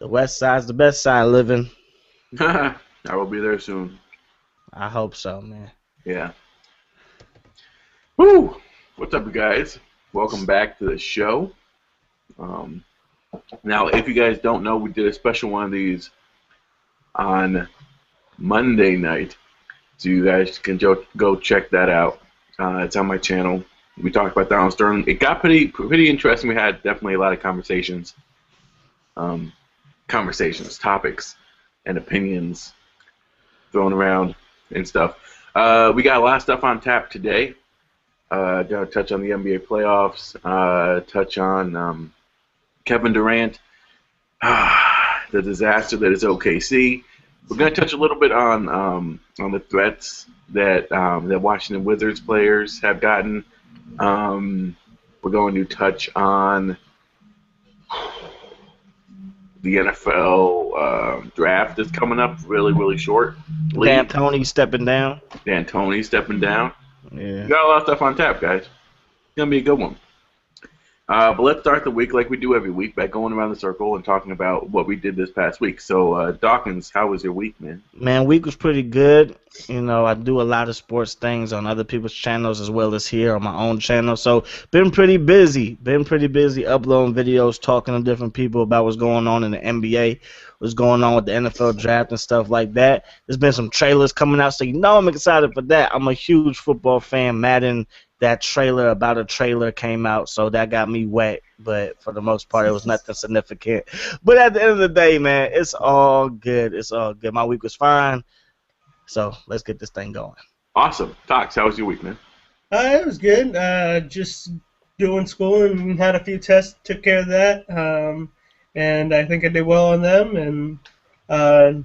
The West Side's the best side living. I will be there soon. I hope so, man. Yeah. Woo! What's up, you guys? Welcome back to the show. Um, Now, if you guys don't know, we did a special one of these on Monday night, so you guys can go check that out. It's on my channel. We talked about Donald Sterling. It got pretty interesting. We had definitely a lot of um, topics, and opinions thrown around and stuff. We got a lot of stuff on tap today. Gonna touch on the NBA playoffs. Touch on Kevin Durant, the disaster that is OKC. We're gonna touch a little bit on the threats that that Washington Wizards players have gotten. We're going to touch on the NFL draft that's coming up really short. D'Antoni stepping down. D'Antoni stepping down. Yeah. We got a lot of stuff on tap, guys. It's gonna be a good one. But let's start the week like we do every week by going around the circle and talking about what we did this past week. So, Dawkins, how was your week, man? Man, week was pretty good. You know, I do a lot of sports things on other people's channels as well as here on my own channel. So, been pretty busy. Uploading videos, talking to different people about what's going on in the NBA, what's going on with the NFL draft and stuff like that. There's been some trailers coming out, so you know I'm excited for that. I'm a huge football fan. Madden, that trailer about a trailer came out, so that got me wet. But for the most part, it was nothing significant. But at the end of the day, man, it's all good. It's all good. My week was fine. So let's get this thing going. Awesome. Tox, how was your week, man? It was good. Just doing school and had a few tests, took care of that. And I think I did well on them. And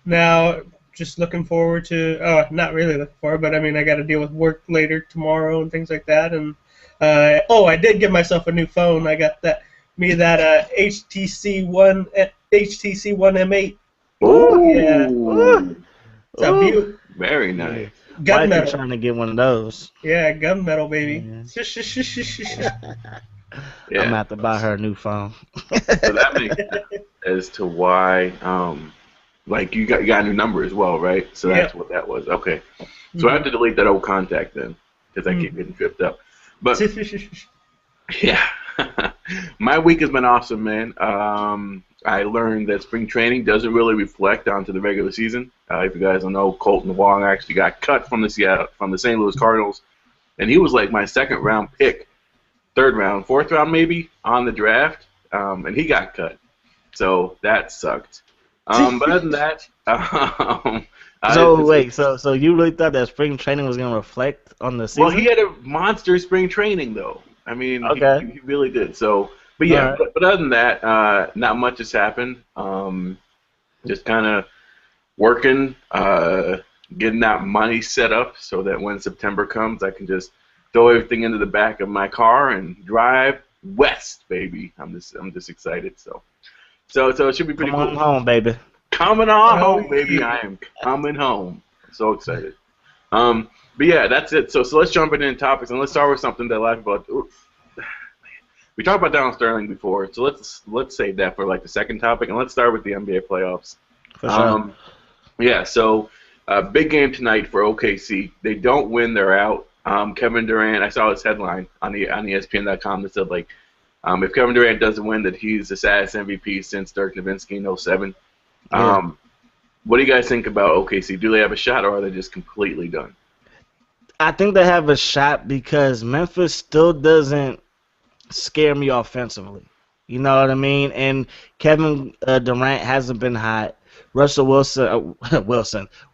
now just looking forward to, not really looking forward, but I mean, I got to deal with work later tomorrow and things like that. And I did give myself a new phone. I got that HTC One M8. Oh, yeah. It's a beaut. Very nice. Gunmetal. Trying to get one of those. Yeah, gunmetal, baby. Yeah. I'm gonna have to buy her a new phone. So that makes sense as to why, like you got a new number as well, right? So that's what that was. Okay. So I have to delete that old contact then, because I keep getting tripped up. But yeah, my week has been awesome, man. I learned that spring training doesn't really reflect onto the regular season. If you guys don't know, Colton Wong actually got cut from the St. Louis Cardinals, and he was like my second round pick, third round, fourth round maybe on the draft, and he got cut. So that sucked. But other than that, so you really thought that spring training was gonna reflect on the season? Well, he had a monster spring training though. I mean, okay. he really did. So. But yeah, right. but other than that, not much has happened. Just kind of working, getting that money set up so that when September comes, I can just throw everything into the back of my car and drive west, baby. I'm just excited. So it should be pretty cool. Coming on home, baby. Coming on home, baby. I am coming home. I'm so excited. But yeah, that's it. So let's jump into topics and let's start with something that a lot of people. We talked about Donald Sterling before, so let's save that for like the second topic, and let's start with the NBA playoffs. For sure. Yeah, so big game tonight for OKC. They don't win, they're out. Kevin Durant, I saw his headline on ESPN.com that said like, if Kevin Durant doesn't win, that he's the saddest MVP since Dirk Nowitzki in 07. Yeah. What do you guys think about OKC? Do they have a shot, or are they just completely done? I think they have a shot because Memphis still doesn't scare me offensively. You know what I mean? And Kevin Durant hasn't been hot. Russell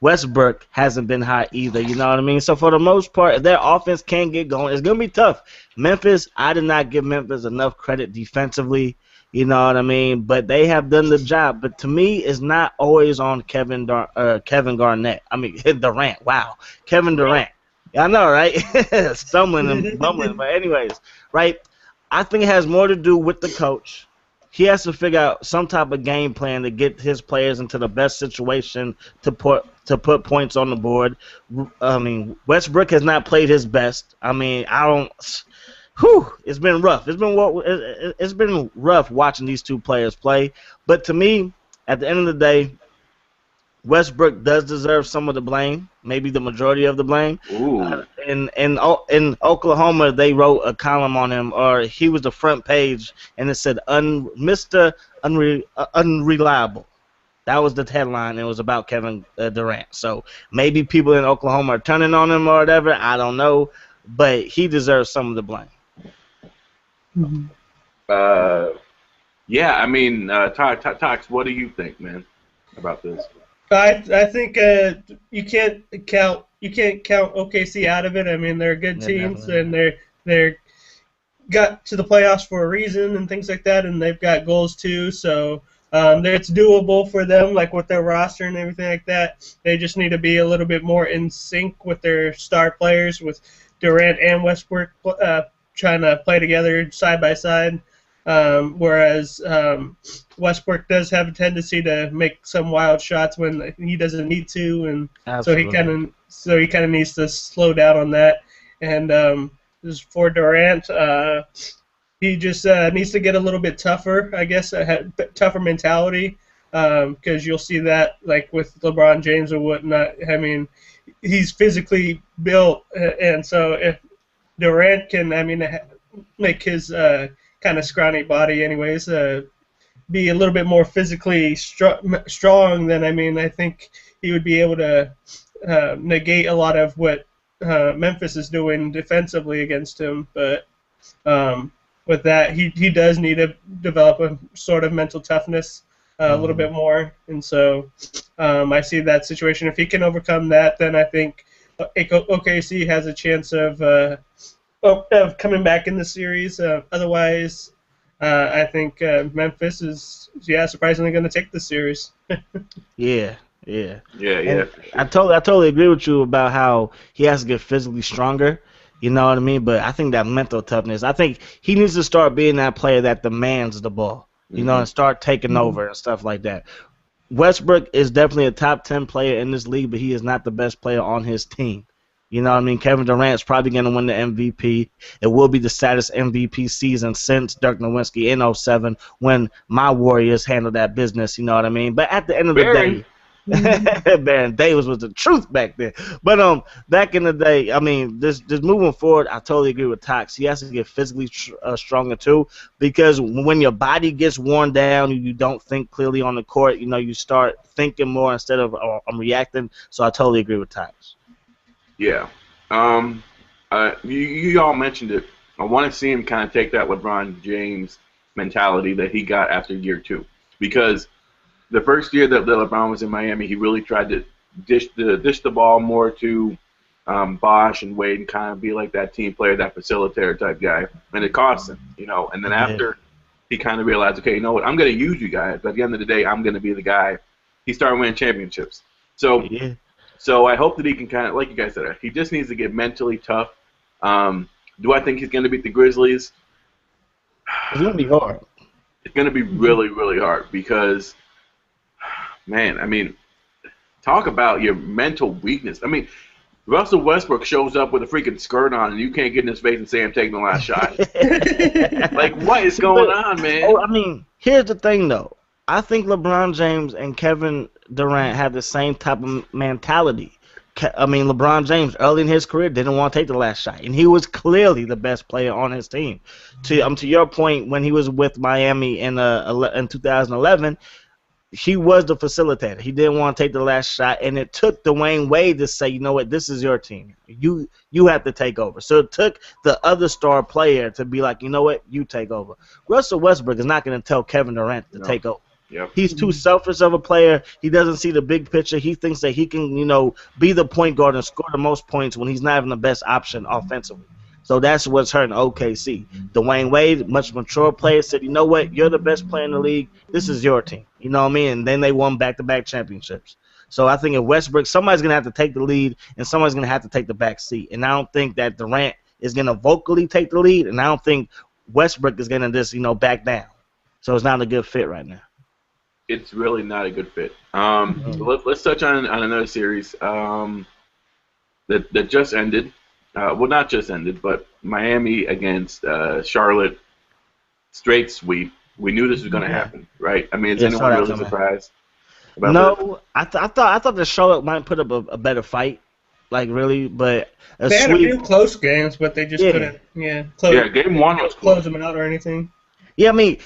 Westbrook hasn't been hot either. You know what I mean? So for the most part, if their offense can't get going, it's going to be tough. Memphis, I did not give Memphis enough credit defensively. You know what I mean? But they have done the job. But to me, it's not always on Kevin Garnett. I mean, Durant. Wow. Kevin Durant. I know, right? Stumbling and bumbling. But anyways, right? I think it has more to do with the coach. He has to figure out some type of game plan to get his players into the best situation to put points on the board. I mean, Westbrook has not played his best. I mean, it's been rough. It's been rough watching these two players play. But to me, at the end of the day, Westbrook does deserve some of the blame, maybe the majority of the blame. Ooh. In Oklahoma, they wrote a column on him, or he was the front page, and it said Mr. Unreliable. That was the headline. It was about Kevin Durant. So maybe people in Oklahoma are turning on him or whatever. I don't know, but he deserves some of the blame. Yeah, I mean, Tox, what do you think, man, about this? I think you can't count OKC out of it. I mean, they're good teams, and they're got to the playoffs for a reason and things like that, and they've got goals too. So it's doable for them, like with their roster and everything like that. They just need to be a little bit more in sync with their star players, with Durant and Westbrook trying to play together side by side. Whereas Westbrook does have a tendency to make some wild shots when he doesn't need to, and Absolutely. so he kind of needs to slow down on that. And for Durant, he just needs to get a little bit tougher, I guess, a tougher mentality, because you'll see that like with LeBron James or whatnot. I mean, he's physically built, and so if Durant can, I mean, make his kind of scrawny body, anyways, be a little bit more physically strong, then I mean, I think he would be able to negate a lot of what Memphis is doing defensively against him. But with that, he does need to develop a sort of mental toughness a little bit more, and so I see that situation. If he can overcome that, then I think OKC has a chance of coming back in the series. Otherwise, I think Memphis is surprisingly going to take the series. Yeah. Yeah. I totally agree with you about how he has to get physically stronger. You know what I mean? But I think that mental toughness, I think he needs to start being that player that demands the ball, you know, and start taking over and stuff like that. Westbrook is definitely a top 10 player in this league, but he is not the best player on his team. You know what I mean? Kevin Durant's probably going to win the MVP. It will be the saddest MVP season since Dirk Nowitzki in 07 when my Warriors handled that business, you know what I mean? But at the end of the day, Baron Davis was the truth back then. But back in the day, I mean, just moving forward, I totally agree with Tox. He has to get physically stronger too, because when your body gets worn down, you don't think clearly on the court. You know, you start thinking more instead of I'm reacting. So I totally agree with Tox. Yeah. You all mentioned it. I want to see him kind of take that LeBron James mentality that he got after year 2, because the first year that LeBron was in Miami, he really tried to dish the ball more to Bosh and Wade and kind of be like that team player, that facilitator type guy, and it cost him, you know. And then after he kind of realized, okay, you know what, I'm going to use you guys, but at the end of the day, I'm going to be the guy. He started winning championships. So I hope that he can kind of, like you guys said, he just needs to get mentally tough. Do I think he's going to beat the Grizzlies? It's going to be hard. It's going to be really, really hard because, man, I mean, talk about your mental weakness. I mean, Russell Westbrook shows up with a freaking skirt on and you can't get in his face and say, I'm taking the last shot. Like, what is going on, man? Oh, I mean, here's the thing, though. I think LeBron James and Kevin Durant have the same type of mentality. I mean, LeBron James, early in his career, didn't want to take the last shot, and he was clearly the best player on his team. To your point, when he was with Miami in 2011, he was the facilitator. He didn't want to take the last shot, and it took Dwayne Wade to say, you know what, this is your team. You have to take over. So it took the other star player to be like, you know what, you take over. Russell Westbrook is not going to tell Kevin Durant to take over. Yep. He's too selfish of a player. He doesn't see the big picture. He thinks that he can, you know, be the point guard and score the most points when he's not even the best option offensively. So that's what's hurting OKC. Dwayne Wade, much mature player, said, you know what, you're the best player in the league. This is your team. You know what I mean? And then they won back-to-back championships. So I think if Westbrook, somebody's going to have to take the lead and somebody's going to have to take the back seat. And I don't think that Durant is going to vocally take the lead, and I don't think Westbrook is going to just, you know, back down. So it's not a good fit right now. It's really not a good fit. Let's touch on another series that just ended. well, not just ended, but Miami against Charlotte, straight sweep. We knew this was going to happen, right? I mean, is Yeah, saw anyone that really coming. surprised about this? No, I thought the Charlotte might put up a better fight, like really, but a They had a few sweep. close games, but they just Yeah, couldn't, yeah, Yeah, game one was close close. them out or anything. yeah. I mean,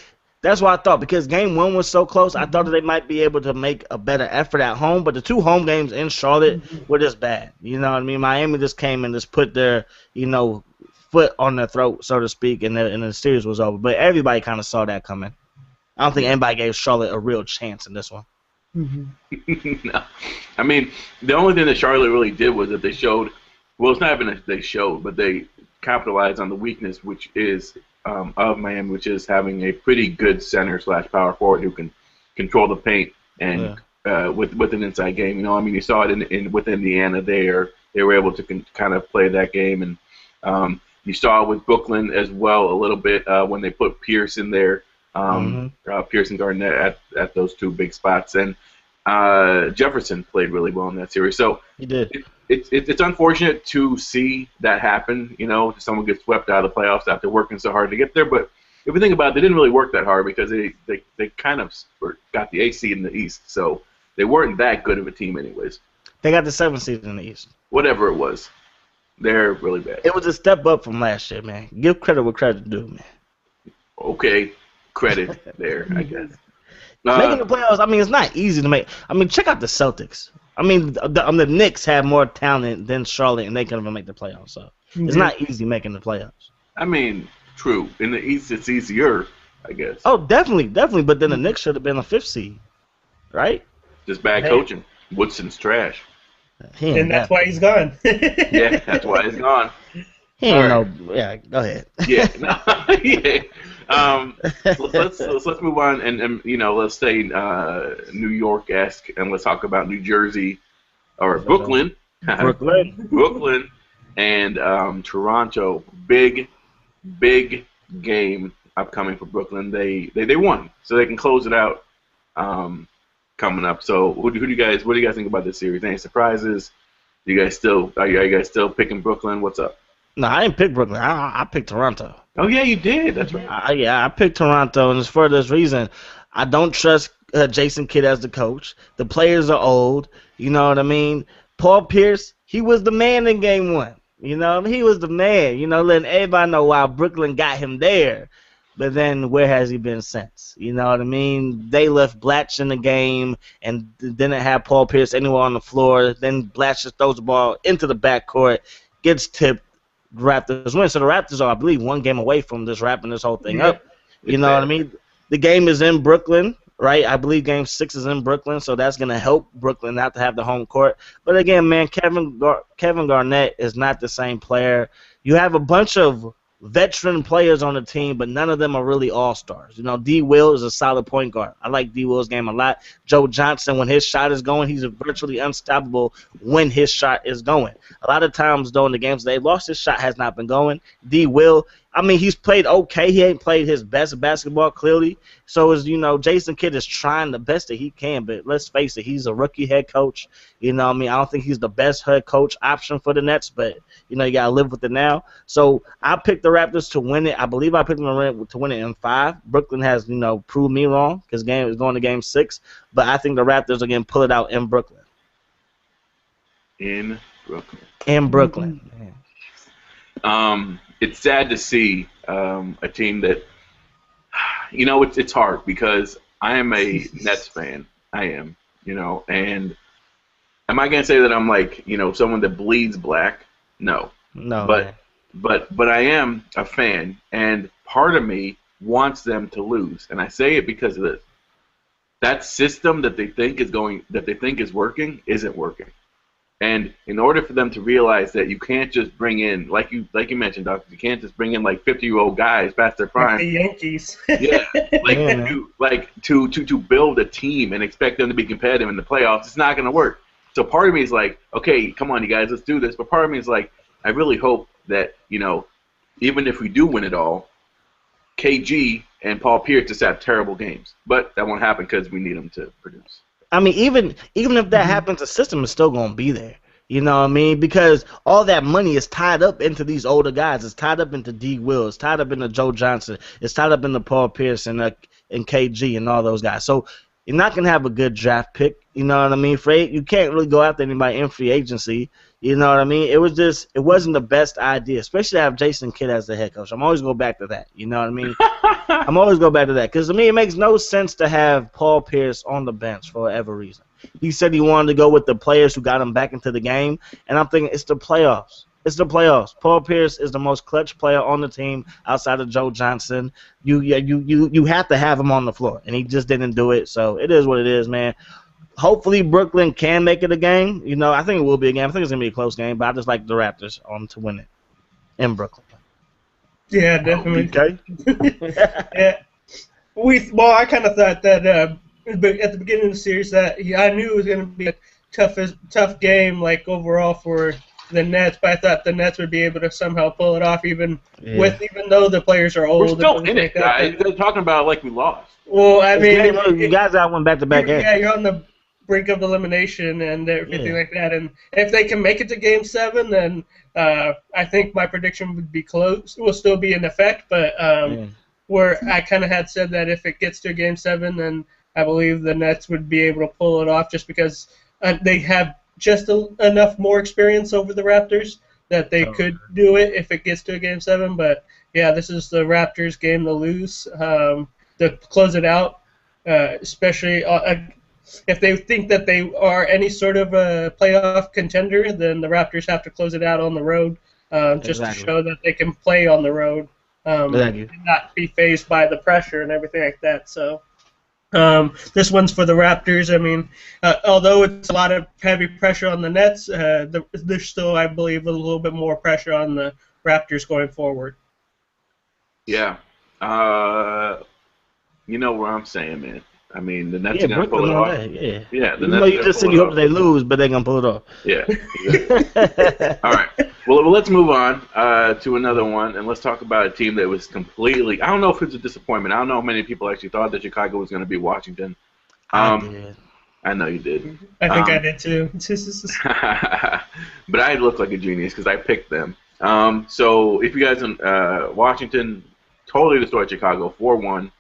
that's what I thought because game one was so close. I thought that they might be able to make a better effort at home, but the two home games in Charlotte were just bad. You know what I mean? Miami just came and just put their foot on their throat, so to speak, and the series was over. But everybody kind of saw that coming. I don't think anybody gave Charlotte a real chance in this one. No. I mean, the only thing that Charlotte really did was that they showed, well, it's not even that they showed, but they capitalized on the weakness, which is of Miami, which is having a pretty good center / power forward who can control the paint and with an inside game. You know, I mean, you saw it in with Indiana there. They were able to kind of play that game, and you saw it with Brooklyn as well a little bit when they put Pierce in there. Pierce and Garnett at those two big spots, and Jefferson played really well in that series. So He did. It's unfortunate to see that happen. You know, someone gets swept out of the playoffs after working so hard to get there. But if you think about it, they didn't really work that hard because they kind of got the AC in the East, so they weren't that good of a team anyways. They got the 7th seed in the East. Whatever it was, they're really bad. It was a step up from last year, man. Give credit where credit due, man. Okay, credit there, I guess. Making the playoffs, I mean, it's not easy to make. I mean, check out the Celtics. I mean, the Knicks have more talent than Charlotte, and they couldn't even make the playoffs. So it's not easy making the playoffs. I mean, true. In the East, it's easier, I guess. Oh, definitely. But then the Knicks should have been a 5th seed, right? Just bad coaching. Woodson's trash. And that's why he's gone. Yeah, that's why he's gone. He ain't no. Yeah, go ahead. Yeah, no, yeah. Let's move on and let's stay New York-esque and let's talk about New Jersey or Brooklyn. Brooklyn and Toronto. Big game upcoming for Brooklyn. They won, so they can close it out coming up. So what do you guys think about this series? Any surprises? Are you guys still picking Brooklyn? What's up? No, I didn't pick Brooklyn. I picked Toronto. Oh yeah, you did. That's right. I picked Toronto, and it's for this reason. I don't trust Jason Kidd as the coach. The players are old. You know what I mean? Paul Pierce, he was the man in Game 1. You know, he was the man. You know, letting everybody know why Brooklyn got him there. But then where has he been since? You know what I mean? They left Blatch in the game and didn't have Paul Pierce anywhere on the floor. Then Blatch just throws the ball into the backcourt, gets tipped. Raptors win. So the Raptors are, I believe, one game away from just wrapping this whole thing up. You know what I mean? The game is in Brooklyn, right? I believe Game 6 is in Brooklyn, so that's going to help Brooklyn not to have the home court. But again, man, Kevin Garnett is not the same player. You have a bunch of veteran players on the team, but none of them are really all-stars. You know, D. Will is a solid point guard. I like D. Will's game a lot. Joe Johnson, when his shot is going, he's virtually unstoppable when his shot is going. A lot of times, though, in the games they lost, his shot has not been going. D. Will, I mean, he's played okay. He ain't played his best basketball, clearly. So, Jason Kidd is trying the best that he can, but let's face it, he's a rookie head coach. You know what I mean? I don't think he's the best head coach option for the Nets, but, you got to live with it now. So, I picked the Raptors to win it. I believe I picked them to win it in 5. Brooklyn has, proved me wrong because game is going to Game 6, but I think the Raptors are going to pull it out in Brooklyn. In Brooklyn. In Brooklyn. It's sad to see a team that, it's hard because I am a Nets fan. I am, and am I going to say that I'm like, someone that bleeds black? No. No. But I am a fan, and part of me wants them to lose, and I say it because of this. That system that they think is working isn't working. And in order for them to realize that you can't just bring in, like you mentioned, Doctor, you can't just bring in like 50-year-old guys past their prime. Like the Yankees. Yeah, to build a team and expect them to be competitive in the playoffs, it's not going to work. So part of me is like, okay, come on, you guys, let's do this. But part of me is like, I really hope that even if we do win it all, KG and Paul Pierce just have terrible games. But that won't happen because we need them to produce. I mean, even if that happens, the system is still going to be there. You know what I mean? Because all that money is tied up into these older guys. It's tied up into D. Will. It's tied up into Joe Johnson. It's tied up into Paul Pierce and KG and all those guys. So you're not going to have a good draft pick. You know what I mean? You can't really go after anybody in free agency. You know what I mean? It wasn't the best idea, especially to have Jason Kidd as the head coach. I'm always go back to that. You know what I mean? I'm always go back to that. Because to me, it makes no sense to have Paul Pierce on the bench for whatever reason. He said he wanted to go with the players who got him back into the game, and I'm thinking it's the playoffs. It's the playoffs. Paul Pierce is the most clutch player on the team outside of Joe Johnson. You have to have him on the floor, and he just didn't do it. So it is what it is, man. Hopefully Brooklyn can make it a game. You know, I think it will be a game. I think it's gonna be a close game, but I just like the Raptors to win it in Brooklyn. Yeah, definitely. Okay. Yeah. I kind of thought that. But at the beginning of the series, that I knew it was going to be a tough game, like overall for the Nets. But I thought the Nets would be able to somehow pull it off, even though the players are old. We're still in it, guys. You're talking about it like we lost. Well, I mean, you guys out went back-to-back games. Yeah, you're on the brink of elimination and everything like that. And if they can make it to Game 7, then I think my prediction would be close. Will still be in effect, but where I kind of had said that if it gets to Game 7, then I believe the Nets would be able to pull it off just because they have just enough more experience over the Raptors that they could do it if it gets to a Game 7. But, yeah, this is the Raptors' game to lose to close it out, especially if they think that they are any sort of a playoff contender, then the Raptors have to close it out on the road just to show that they can play on the road and not be faced by the pressure and everything like that. So. This one's for the Raptors. I mean, although it's a lot of heavy pressure on the Nets, there's still, I believe, a little bit more pressure on the Raptors going forward. Yeah. You know what I'm saying, man. I mean, the Nets are going to pull it off. Yeah, the Nets you just said you hope they lose, but they're going to pull it off. Yeah. All right. Well, let's move on to another one, and let's talk about a team that was completely – I don't know if it's a disappointment. I don't know how many people actually thought that Chicago was going to beat Washington. I did. I know you did. I think I did too. But I look like a genius because I picked them. So if you guys – Washington totally destroyed Chicago 4-1.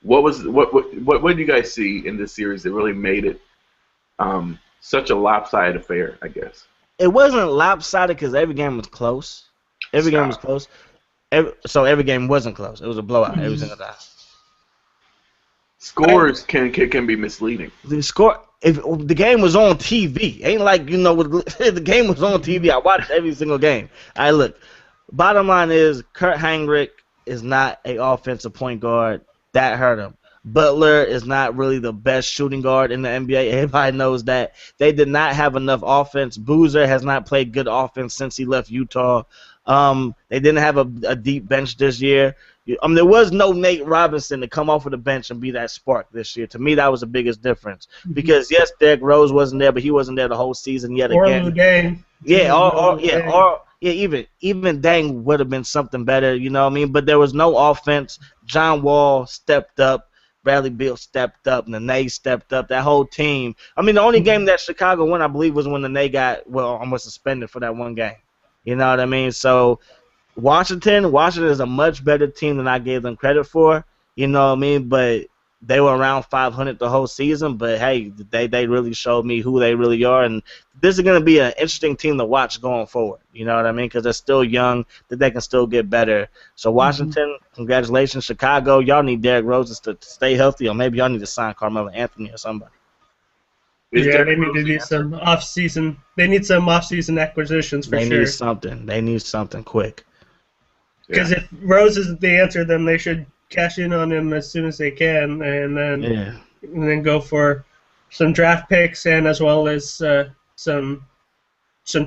What did you guys see in this series that really made it such a lopsided affair, I guess? It wasn't lopsided because every game was close. Every game was close. So every game wasn't close. It was a blowout every single time. Scores can be misleading. If the game was on TV, ain't like the game was on TV. I watched every single game. All right, look. Bottom line is Kurt Heinrich is not an offensive point guard. That hurt him. Butler is not really the best shooting guard in the NBA. Everybody knows that. They did not have enough offense. Boozer has not played good offense since he left Utah. They didn't have a deep bench this year. There was no Nate Robinson to come off of the bench and be that spark this year. To me, that was the biggest difference. Because, yes, Derrick Rose wasn't there, but he wasn't there the whole season yet again. Or Dang. Even Dang would have been something better, you know what I mean? But there was no offense. John Wall stepped up. Bradley Beal stepped up. Nene stepped up. That whole team. I mean, the only game that Chicago won, I believe, was when Nene got, almost suspended for that one game. You know what I mean? So Washington is a much better team than I gave them credit for. You know what I mean? But they were around 500 the whole season. But, hey, they really showed me who they really are. And this is going to be an interesting team to watch going forward. You know what I mean? Because they're still young, that they can still get better. So, Washington, congratulations. Chicago, y'all need Derrick Rose to stay healthy, or maybe y'all need to sign Carmelo Anthony or somebody. Yeah, they need to do some off-season. They need some off-season acquisitions for sure. They need something. They need something quick. Because if Rose isn't the answer, then they should cash in on him as soon as they can, and then go for some draft picks and as well as some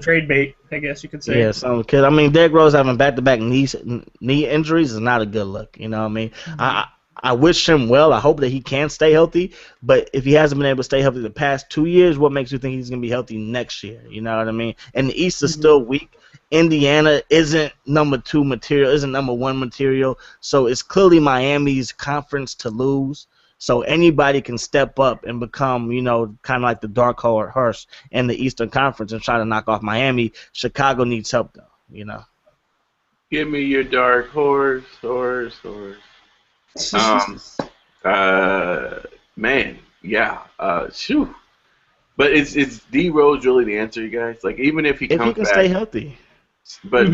trade bait, I guess you could say. Yeah, because I mean, Derrick Rose having back-to-back knee injuries is not a good look. You know what I mean? I wish him well. I hope that he can stay healthy. But if he hasn't been able to stay healthy the past 2 years, what makes you think he's going to be healthy next year? You know what I mean? And the East is still weak. Indiana isn't number 2 material, isn't number 1 material. So it's clearly Miami's conference to lose. So anybody can step up and become, you know, kind of like the dark horse in the Eastern Conference and try to knock off Miami. Chicago needs help, though, you know. Give me your dark horse. Um, Man, yeah. Shoo. But is D Rose really the answer, you guys? Like, even if he If comes he can back, stay healthy. but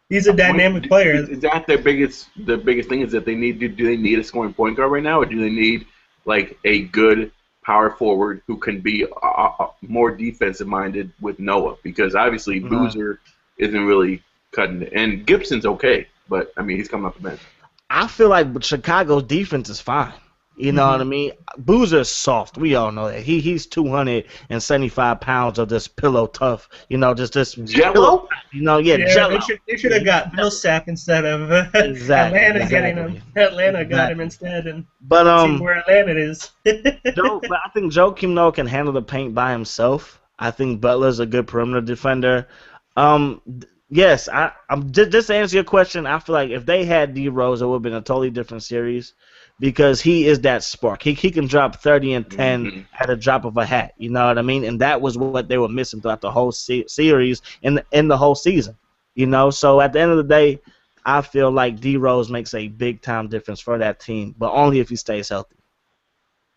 he's a dynamic player. Is that their biggest? The biggest thing is that they need. Do they need a scoring point guard right now, or do they need like a good power forward who can be more defensive minded with Noah? Because obviously Boozer isn't really cutting it, and Gibson's okay, but I mean he's coming off the bench. I feel like Chicago's defense is fine. You know what I mean? Boozer's soft. We all know that. He's 275 pounds of this pillow tough. You know, just this Jello. You know, Jello. They should have got Millsap instead of Atlanta getting him. Atlanta got him instead, and see where Atlanta is. But I think Joakim Noah can handle the paint by himself. I think Butler's a good perimeter defender. Yes, I'm just to answer your question. I feel like if they had D Rose, it would have been a totally different series. Because he is that spark. He can drop 30 and 10 at a drop of a hat. You know what I mean? And that was what they were missing throughout the whole series and in the whole season. You know? So at the end of the day, I feel like D Rose makes a big-time difference for that team, but only if he stays healthy.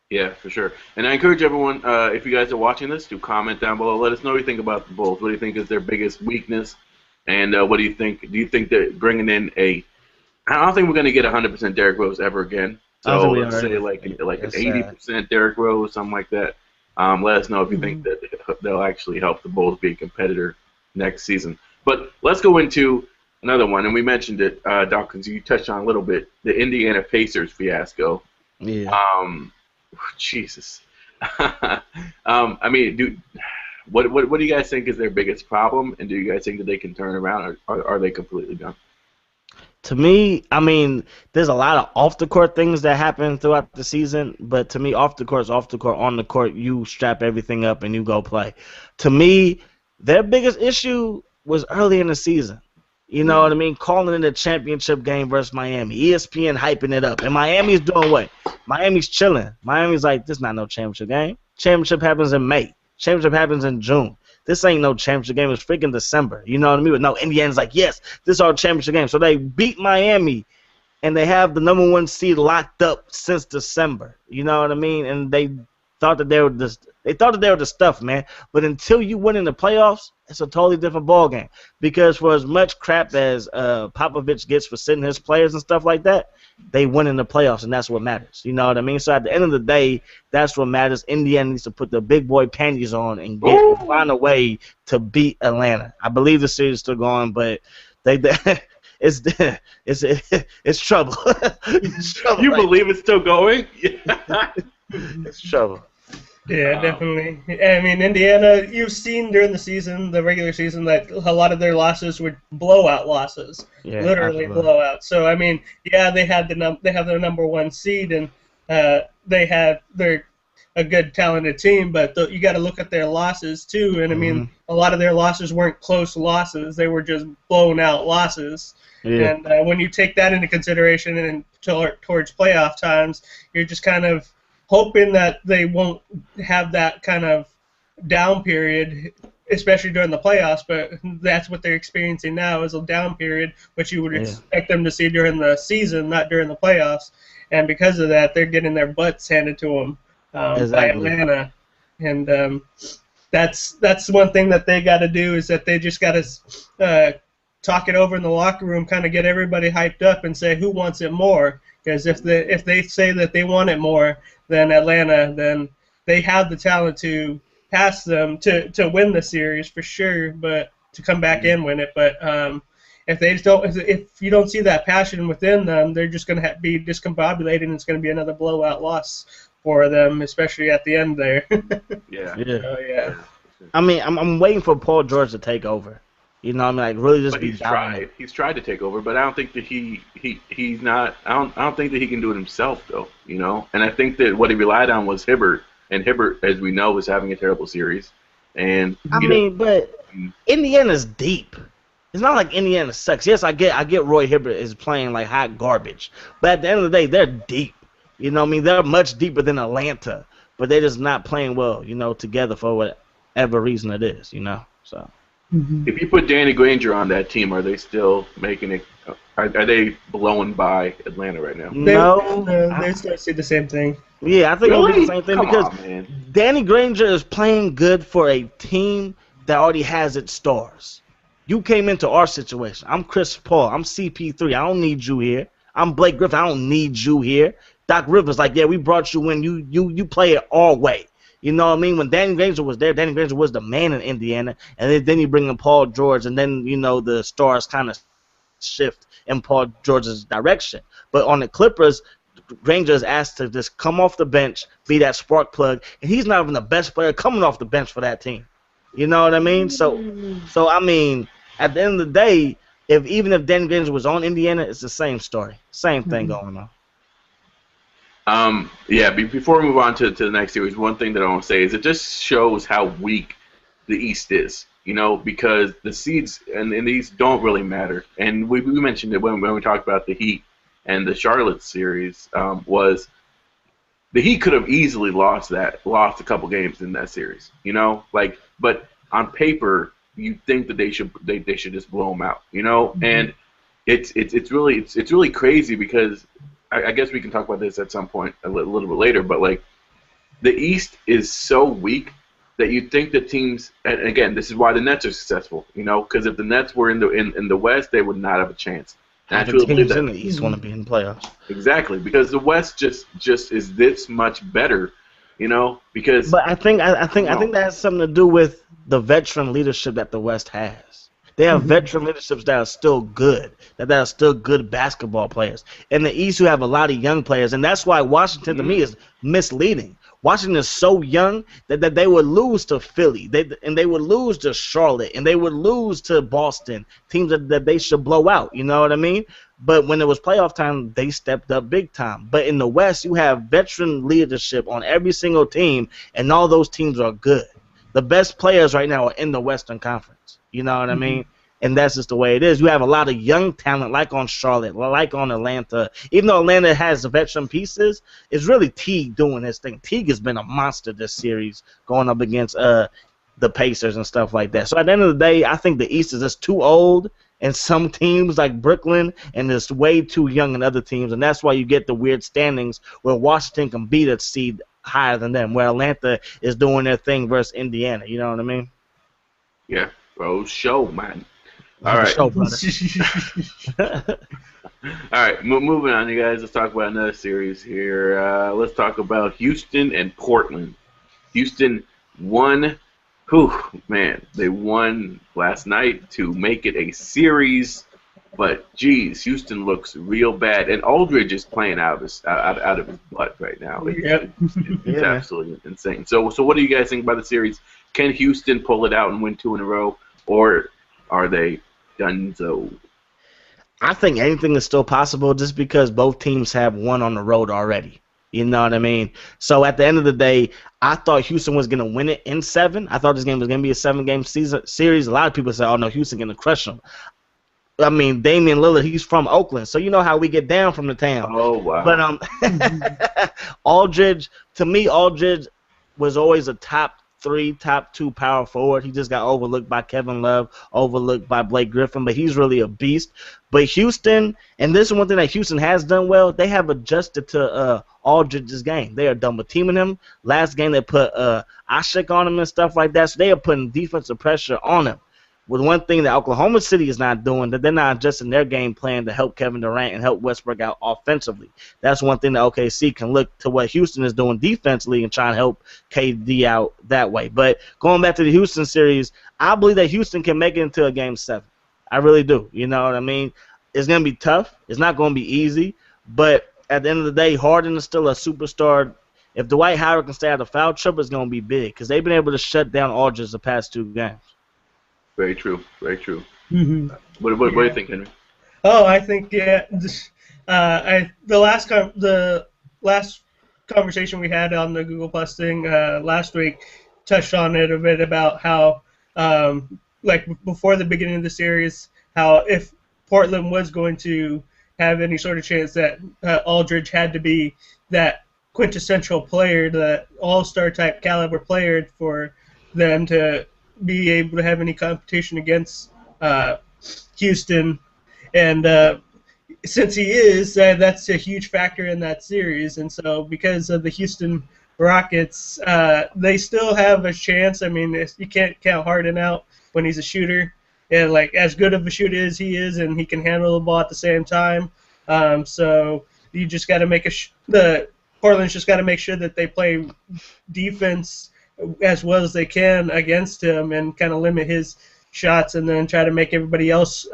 Yeah, for sure. And I encourage everyone, if you guys are watching this, to comment down below. Let us know what you think about the Bulls. What do you think is their biggest weakness? And what do you think? Do you think that bringing in I don't think we're going to get 100% Derrick Rose ever again. So let's say like an 80% Derrick Rose, something like that. Let us know if you think that they'll actually help the Bulls be a competitor next season. But let's go into another one, and we mentioned it, Dawkins. You touched on a little bit the Indiana Pacers fiasco. Yeah. Jesus. I mean, what do you guys think is their biggest problem, and do you guys think that they can turn around, or are they completely done? To me, I mean, there's a lot of off-the-court things that happen throughout the season, but to me, off the court is off the court. On the court, you strap everything up and you go play. To me, their biggest issue was early in the season. You know what I mean? Calling it a championship game versus Miami. ESPN hyping it up. And Miami's doing what? Miami's chilling. Miami's like, this is not no championship game. Championship happens in May. Championship happens in June. This ain't no championship game. It's freaking December. You know what I mean? But no, Indiana's like, yes, this is our championship game. So they beat Miami, and they have the number 1 seed locked up since December. You know what I mean? And they thought that they were the stuff, man. But until you win in the playoffs, it's a totally different ballgame. Because for as much crap as Popovich gets for sitting his players and stuff like that, they win in the playoffs, and that's what matters. You know what I mean? So at the end of the day, that's what matters. Indiana needs to put the big boy panties on and find a way to beat Atlanta. I believe the series is still going, but it's trouble. It's trouble. You believe it's still going? It's trouble. Yeah, definitely. I mean, Indiana, you've seen during the season, the regular season, that a lot of their losses were blowout losses, literally blowouts. So I mean, yeah, they have their number 1 seed, and they're a good talented team, but you got to look at their losses too. And I mean, a lot of their losses weren't close losses; they were just blown out losses. Yeah. And when you take that into consideration and towards playoff times, you're just kind of hoping that they won't have that kind of down period, especially during the playoffs, but that's what they're experiencing now is a down period, which you would expect them to see during the season, not during the playoffs. And because of that, they're getting their butts handed to them by Atlanta. And that's one thing that they got to do is that they just got to talk it over in the locker room, kind of get everybody hyped up and say who wants it more. Because if they say that they want it more than Atlanta, then they have the talent to pass them to win the series for sure, but to come back and win it. But if you don't see that passion within them, they're just going to be discombobulated, and it's going to be another blowout loss for them, especially at the end there. Yeah. Oh, yeah. I mean, I'm waiting for Paul George to take over. You know, I mean, like really just be dominant. He's tried to take over, but I don't think that he's not. I don't think that he can do it himself, though. You know, and I think that what he relied on was Hibbert, and Hibbert, as we know, was having a terrible series. And but Indiana's deep. It's not like Indiana sucks. Yes, I get Roy Hibbert is playing like hot garbage, but at the end of the day, they're deep. You know what I mean? They're much deeper than Atlanta, but they're just not playing well, together for whatever reason it is, So. If you put Danny Granger on that team, are they still making it? Are they blowing by Atlanta right now? No. They still see the same thing. Yeah, I think it'll be the same thing Come because on, man. Danny Granger is playing good for a team that already has its stars. You came into our situation. I'm Chris Paul. I'm CP3. I don't need you here. I'm Blake Griffin. I don't need you here. Doc Rivers like, yeah, we brought you in. You play it our way. You know what I mean? When Danny Granger was there, Danny Granger was the man in Indiana. And then you bring in Paul George, and then, the stars kind of shift in Paul George's direction. But on the Clippers, Granger is asked to just come off the bench, be that spark plug, and he's not even the best player coming off the bench for that team. You know what I mean? So I mean, at the end of the day, even if Danny Granger was on Indiana, it's the same story, same thing going on. Yeah. Before we move on to the next series, one thing that I want to say is it just shows how weak the East is. Because the seeds and these don't really matter. And we mentioned it when we talked about the Heat and the Charlotte series. Was the Heat could have easily lost a couple games in that series. But on paper, you think that they should just blow them out. And it's really crazy because I guess we can talk about this at some point a little bit later. But like the East is so weak that you think the teams, and again, this is why the Nets are successful, because if the Nets were in the West, they would not have a chance. And the teams in the East want to be in the playoffs. Exactly, because the West just is this much better, because. But I think that has something to do with the veteran leadership that the West has. They have veteran leaderships that are still good, that are still good basketball players. In the East, you have a lot of young players, and that's why Washington, to me, is misleading. Washington is so young that they would lose to Philly, and they would lose to Charlotte, and they would lose to Boston, teams that they should blow out, you know what I mean? But when it was playoff time, they stepped up big time. But in the West, you have veteran leadership on every single team, and all those teams are good. The best players right now are in the Western Conference, you know what I mean? And that's just the way it is. You have a lot of young talent, like on Charlotte, like on Atlanta. Even though Atlanta has veteran pieces, it's really Teague doing his thing. Teague has been a monster this series, going up against the Pacers and stuff like that. So at the end of the day, I think the East is just too old in some teams like Brooklyn, and it's way too young in other teams. And that's why you get the weird standings where Washington can beat a seed higher than them, where Atlanta is doing their thing versus Indiana. You know what I mean? Yeah, bro, show, man. All right. All right, moving on, you guys. Let's talk about another series here. Let's talk about Houston and Portland. Houston won. They won last night to make it a series. But geez, Houston looks real bad, and Aldridge is playing out of his butt right now. It's absolutely insane. So what do you guys think about the series? Can Houston pull it out and win 2 in a row, or are they donezo? I think anything is still possible just because both teams have won on the road already. You know what I mean? So at the end of the day, I thought Houston was going to win it in 7. I thought this game was going to be a 7-game series. A lot of people say, oh, no, Houston going to crush them. I mean, Damian Lillard, he's from Oakland, so you know how we get down from the town. Oh, wow. But Aldridge, to me, Aldridge was always a top 3, top 2 power forward. He just got overlooked by Kevin Love, overlooked by Blake Griffin, but he's really a beast. But Houston, and this is one thing that Houston has done well, they have adjusted to Aldridge's game. They are done with teaming him. Last game they put Ashik on him and stuff like that, so they are putting defensive pressure on him. With one thing that Oklahoma City is not doing, that they're not adjusting their game plan to help Kevin Durant and help Westbrook out offensively. That's one thing that OKC can look to what Houston is doing defensively and try and help KD out that way. But going back to the Houston series, I believe that Houston can make it into a Game 7. I really do. You know what I mean? It's going to be tough. It's not going to be easy. But at the end of the day, Harden is still a superstar. If Dwight Howard can stay out of foul trouble, it's going to be big because they've been able to shut down Aldridge the past 2 games. Very true. Very true. Mm-hmm. What do you think, Henry? Oh, I think the last conversation we had on the Google Plus thing last week touched on it a bit about how like before the beginning of the series, how if Portland was going to have any sort of chance that Aldridge had to be that quintessential player, the all-star type caliber player for them to be able to have any competition against Houston. And since he is, that's a huge factor in that series. And so because of the Houston Rockets, they still have a chance. I mean, you can't count Harden out when he's a shooter. And like as good of a shooter as he is, and he can handle the ball at the same time. So you just got to make Portland's just got to make sure that they play defense as well as they can against him and kind of limit his shots, and then try to make everybody else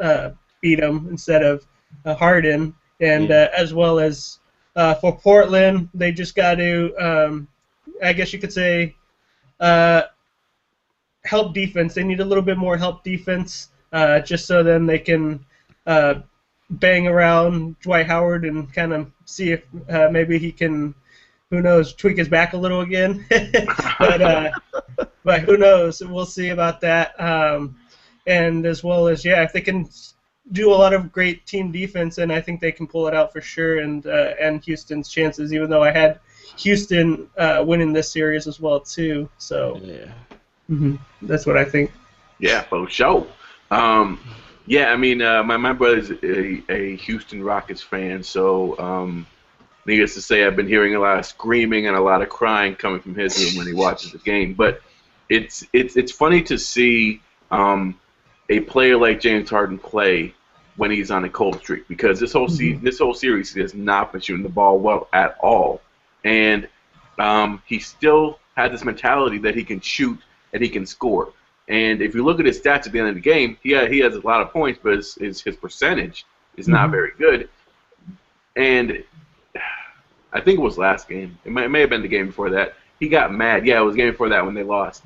beat him instead of Harden. And as well as for Portland, they just got to, I guess you could say, help defense. They need a little bit more help defense, just so then they can bang around Dwight Howard and kind of see if maybe he can, who knows, tweak his back a little again. but who knows? We'll see about that. And as well as, if they can do a lot of great team defense, and I think they can pull it out for sure, and Houston's chances, even though I had Houston winning this series as well too. So that's what I think. Yeah, for sure. I mean, my brother's a Houston Rockets fan, so needless to say, I've been hearing a lot of screaming and a lot of crying coming from his room when he watches the game. But it's funny to see a player like James Harden play when he's on a cold streak, because this whole series he has not been shooting the ball well at all, and he still had this mentality that he can shoot and he can score. And if you look at his stats at the end of the game, he has a lot of points, but his percentage is not very good. And I think it was last game. It may have been the game before that. He got mad. Yeah, it was the game before that when they lost.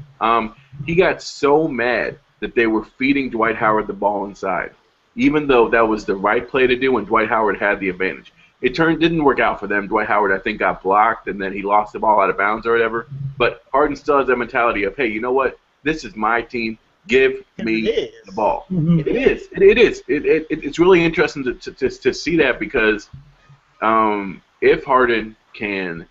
He got so mad that they were feeding Dwight Howard the ball inside, even though that was the right play to do when Dwight Howard had the advantage. It didn't work out for them. Dwight Howard, I think, got blocked, and then he lost the ball out of bounds or whatever. But Harden still has that mentality of, hey, you know what? This is my team. Give me the ball. It is. It's really interesting to see that, because if Harden can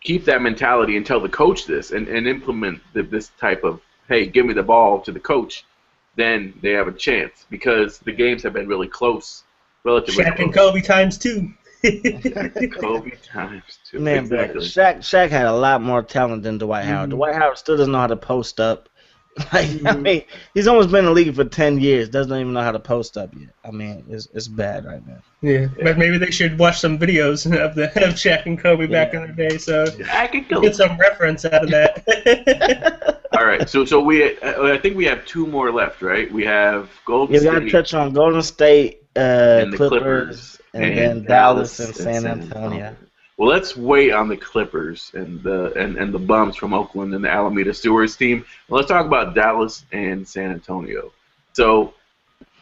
keep that mentality and tell the coach this and implement this type of, hey, give me the ball to the coach, then they have a chance, because the games have been really close, relatively Shaq close. and Kobe times two. Kobe times two. Man, exactly. Shaq had a lot more talent than Dwight Howard. Dwight Howard still doesn't know how to post up. Like, I mean, he's almost been in the league for 10 years, doesn't even know how to post up yet. I mean, it's bad right now. Yeah, but maybe they should watch some videos of Shaq and Kobe back in the day, so get some reference out of that. All right, so I think we have two more left, right? We have Golden State. You got to touch on Golden State, and the Clippers, and then Dallas and San Antonio. Well, let's wait on the Clippers and the bums from Oakland and the Alameda Stewards team. Well, let's talk about Dallas and San Antonio. So,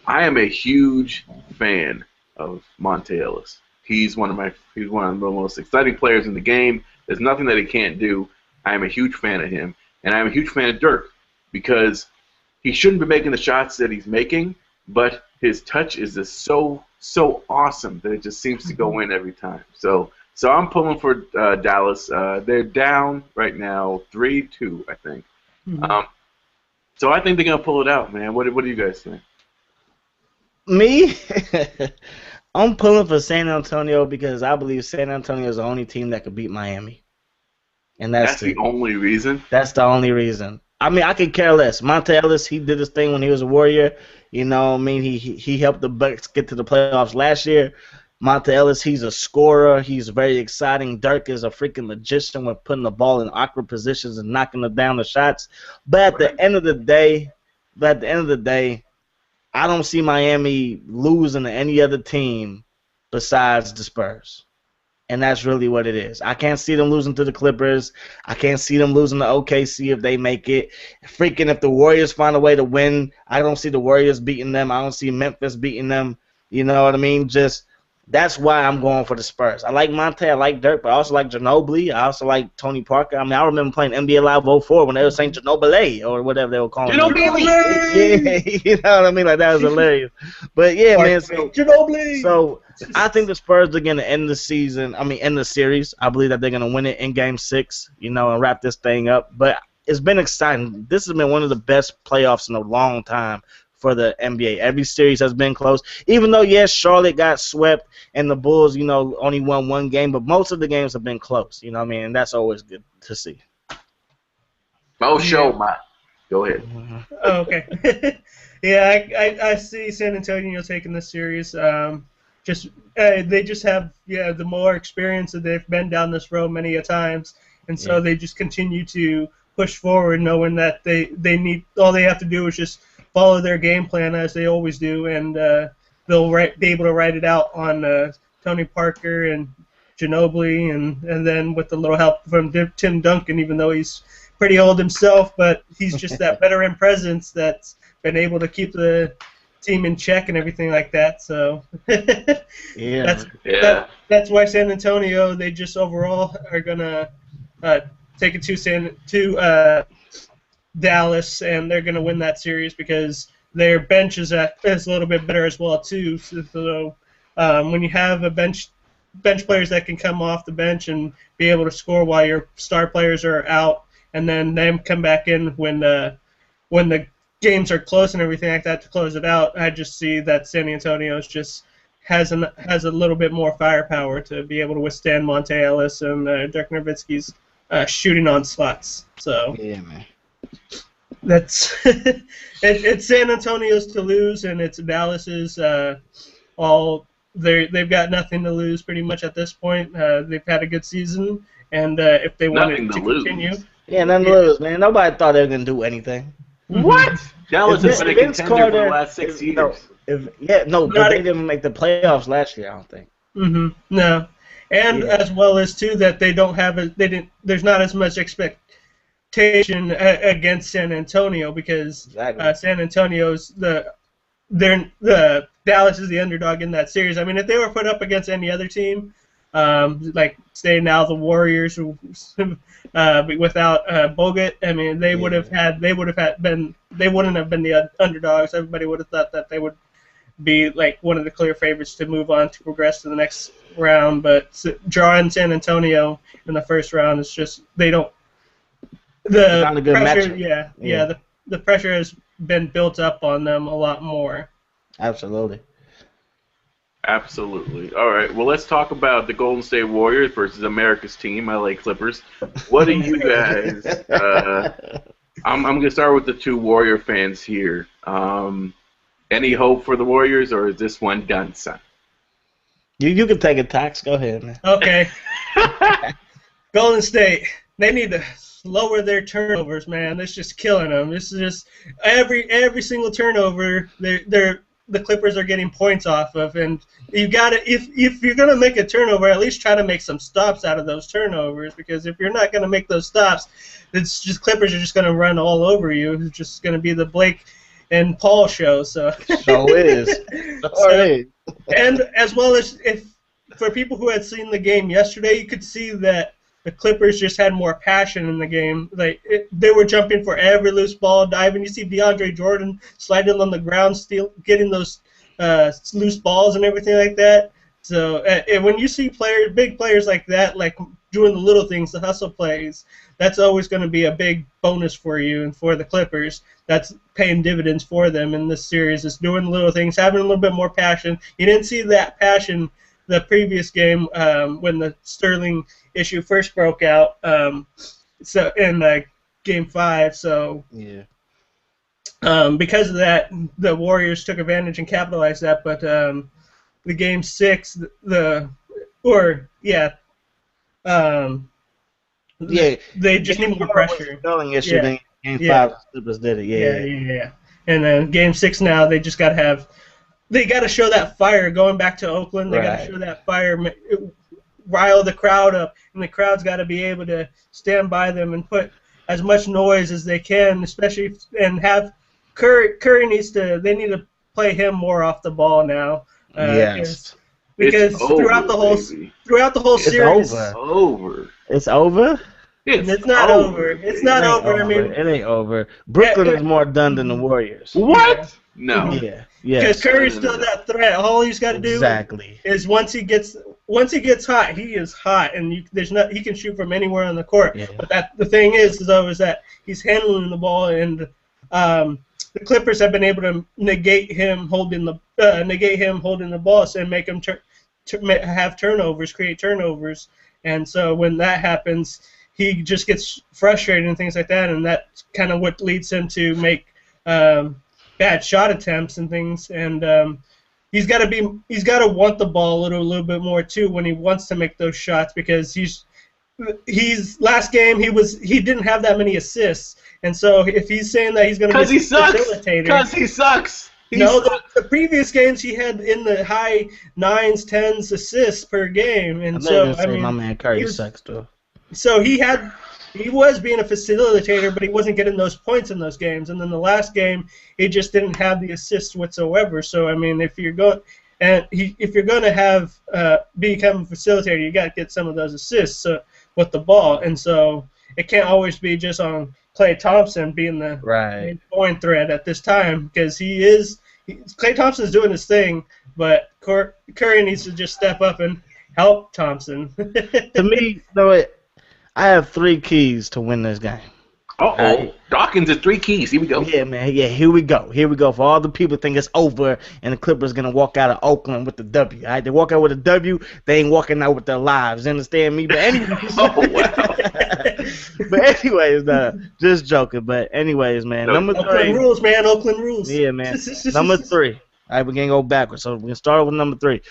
I am a huge fan of Monta Ellis. He's one of the most exciting players in the game. There's nothing that he can't do. I am a huge fan of him, and I am a huge fan of Dirk, because he shouldn't be making the shots that he's making, but his touch is just so awesome that it just seems to go in every time. So I'm pulling for Dallas. They're down right now, 3-2, I think. So I think they're gonna pull it out, man. What do you guys think? Me, I'm pulling for San Antonio, because I believe San Antonio is the only team that could beat Miami, and that's the only reason. That's the only reason. I mean, I could care less. Monta Ellis, he did his thing when he was a Warrior. You know, I mean, he helped the Bucks get to the playoffs last year. Monta Ellis, he's a scorer. He's very exciting. Dirk is a freaking magician with putting the ball in awkward positions and knocking down the shots. But at the end of the day, I don't see Miami losing to any other team besides the Spurs. And that's really what it is. I can't see them losing to the Clippers. I can't see them losing to OKC if they make it. Freaking if the Warriors find a way to win, I don't see the Warriors beating them. I don't see Memphis beating them. You know what I mean? Just That's why I'm going for the Spurs. I like Monte, I like Dirk, but I also like Ginobili. I also like Tony Parker. I mean, I remember playing NBA Live 04 when they were saying Ginobili or whatever they were calling him. Yeah, you know what I mean? Like, that was hilarious. But yeah, man. So I think the Spurs are going to end the season. I mean, end the series. I believe that they're going to win it in Game 6, you know, and wrap this thing up. But it's been exciting. This has been one of the best playoffs in a long time for the NBA. Every series has been close. Even though, yes, Charlotte got swept and the Bulls, you know, only won one game, but most of the games have been close. You know what I mean? And that's always good to see. Oh, show, Matt. Go ahead. Oh, okay. Yeah, I see San Antonio taking this series. They just have the more experience that they've been down this road many a times, and so they just continue to push forward, knowing that they need all they have to do is just follow their game plan as they always do, and they'll be able to write it out on Tony Parker and Ginobili, and then with a little help from Tim Duncan, even though he's pretty old himself, but he's just that veteran presence that's been able to keep the team in check and everything like that. So that's why San Antonio, they just overall are gonna take it to Dallas, and they're gonna win that series because their bench is a little bit better as well too. So when you have a bench players that can come off the bench and be able to score while your star players are out, and then them come back in when the games are close and everything like that to close it out, I just see that San Antonio just has a little bit more firepower to be able to withstand Monte Ellis and Dirk Nowitzki's shooting onslaughts. So yeah, man. That's it's San Antonio's to lose, and it's Dallas's. They've got nothing to lose pretty much at this point. They've had a good season, and if they want it to continue, nothing to lose, man. Nobody thought they were gonna do anything. What? Dallas has been a contender for the last 6 years. But they didn't make the playoffs last year, I don't think. No, and as well as too that they don't have there's not as much expectation against San Antonio because San Antonio's Dallas is the underdog in that series. I mean, if they were put up against any other team, like say now the Warriors without Bogut, I mean they wouldn't have been the underdogs. Everybody would have thought that they would be like one of the clear favorites to move on to progress to the next round. But drawing San Antonio in the first round is just the pressure. The pressure has been built up on them a lot more. Absolutely. All right. Well, let's talk about the Golden State Warriors versus America's team, LA Clippers. What do you guys? I'm going to start with the two Warrior fans here. Any hope for the Warriors, or is this one done, son? You can take a tax. Go ahead, man. Okay. Golden State. They need to lower their turnovers, man. That's just killing them. This is just every single turnover. The Clippers are getting points off of, and you got to if you're gonna make a turnover, at least try to make some stops out of those turnovers. Because if you're not gonna make those stops, it's just Clippers are just gonna run all over you. It's just gonna be the Blake and Paul show. So is. And as well as for people who had seen the game yesterday, you could see that the Clippers just had more passion in the game. They were jumping for every loose ball, diving. You see DeAndre Jordan sliding on the ground, getting those loose balls and everything like that. So when you see big players like that, like doing the little things, the hustle plays, that's always going to be a big bonus for you and for the Clippers. That's paying dividends for them in this series. Is doing the little things, having a little bit more passion. You didn't see that passion the previous game when the Sterling issue first broke out. So in Game 5, so because of that, the Warriors took advantage and capitalized that. But the Game 6, they just need more pressure. Sterling issue. Then Game 5, the Clippers did it. Yeah. And then Game 6 now, they just got to have. They got to show that fire. Going back to Oakland, they got to show that fire, rile the crowd up, and the crowd's got to be able to stand by them and put as much noise as they can, especially and have Curry needs to. They need to play him more off the ball now. Yes. because It's over, throughout baby. the whole series, Over. It's over. it's not over. It's not It ain't over. I mean, it ain't over. Brooklyn is more done than the Warriors. What? No. Yeah. because Yes. Curry's still that threat. All he's got to do Exactly. is once he gets hot, he is hot, and he can shoot from anywhere on the court. Yeah. But the thing is that he's handling the ball, and the Clippers have been able to negate him holding the ball, and make him have turnovers, create turnovers, and so when that happens, he just gets frustrated and things like that, and that's kind of what leads him to make bad shot attempts and things, and he's got to want the ball a little bit more too when he wants to make those shots, because he's last game he didn't have that many assists, and so if he's saying that he's going to be a facilitator, because he sucks. The previous games he had in the high 9s, 10s assists per game, and so my man Curry sucks though. So he was being a facilitator, but he wasn't getting those points in those games. And then the last game, he just didn't have the assists whatsoever. So I mean, if you're going to have become a facilitator, you got to get some of those assists with the ball. And so it can't always be just on Klay Thompson being the main scoring threat at this time, because Klay Thompson's doing his thing, but Curry needs to just step up and help Thompson. To me, though, I have 3 keys to win this game. Uh-oh. Dawkins is 3 keys. Here we go. Yeah, man. Yeah, here we go. Here we go. For all the people think it's over and the Clippers going to walk out of Oakland with the W. All right? They walk out with a W, they ain't walking out with their lives. You understand me? But anyways. Oh, wow. But anyways, just joking. But anyways, man. Number 3. Oakland rules, man. Oakland rules. Yeah, man. Number 3. All right, we're going to go backwards. So we're going to start with number 3.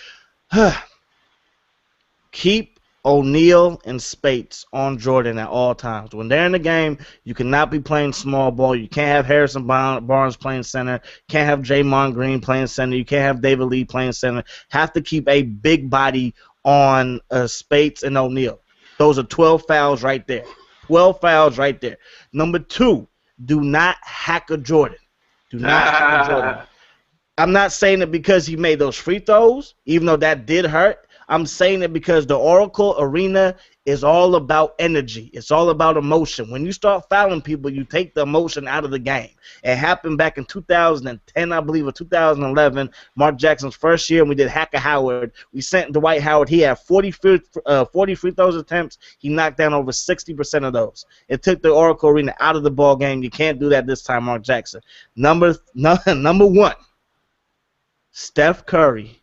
Keep O'Neal and Spates on Jordan at all times. When they're in the game, you cannot be playing small ball. You can't have Harrison Barnes playing center. Can't have Draymond Green playing center. You can't have David Lee playing center. Have to keep a big body on Spates and O'Neal. Those are 12 fouls right there. 12 fouls right there. Number 2, do not hack a Jordan. Do not hack a Jordan. I'm not saying it because he made those free throws, even though that did hurt. I'm saying it because the Oracle Arena is all about energy. It's all about emotion. When you start fouling people, you take the emotion out of the game. It happened back in 2010, I believe, or 2011, Mark Jackson's first year, and we did Hacker Howard. We sent Dwight Howard. He had 40 free throws attempts. He knocked down over 60% of those. It took the Oracle Arena out of the ball game. You can't do that this time, Mark Jackson. Number 1, Steph Curry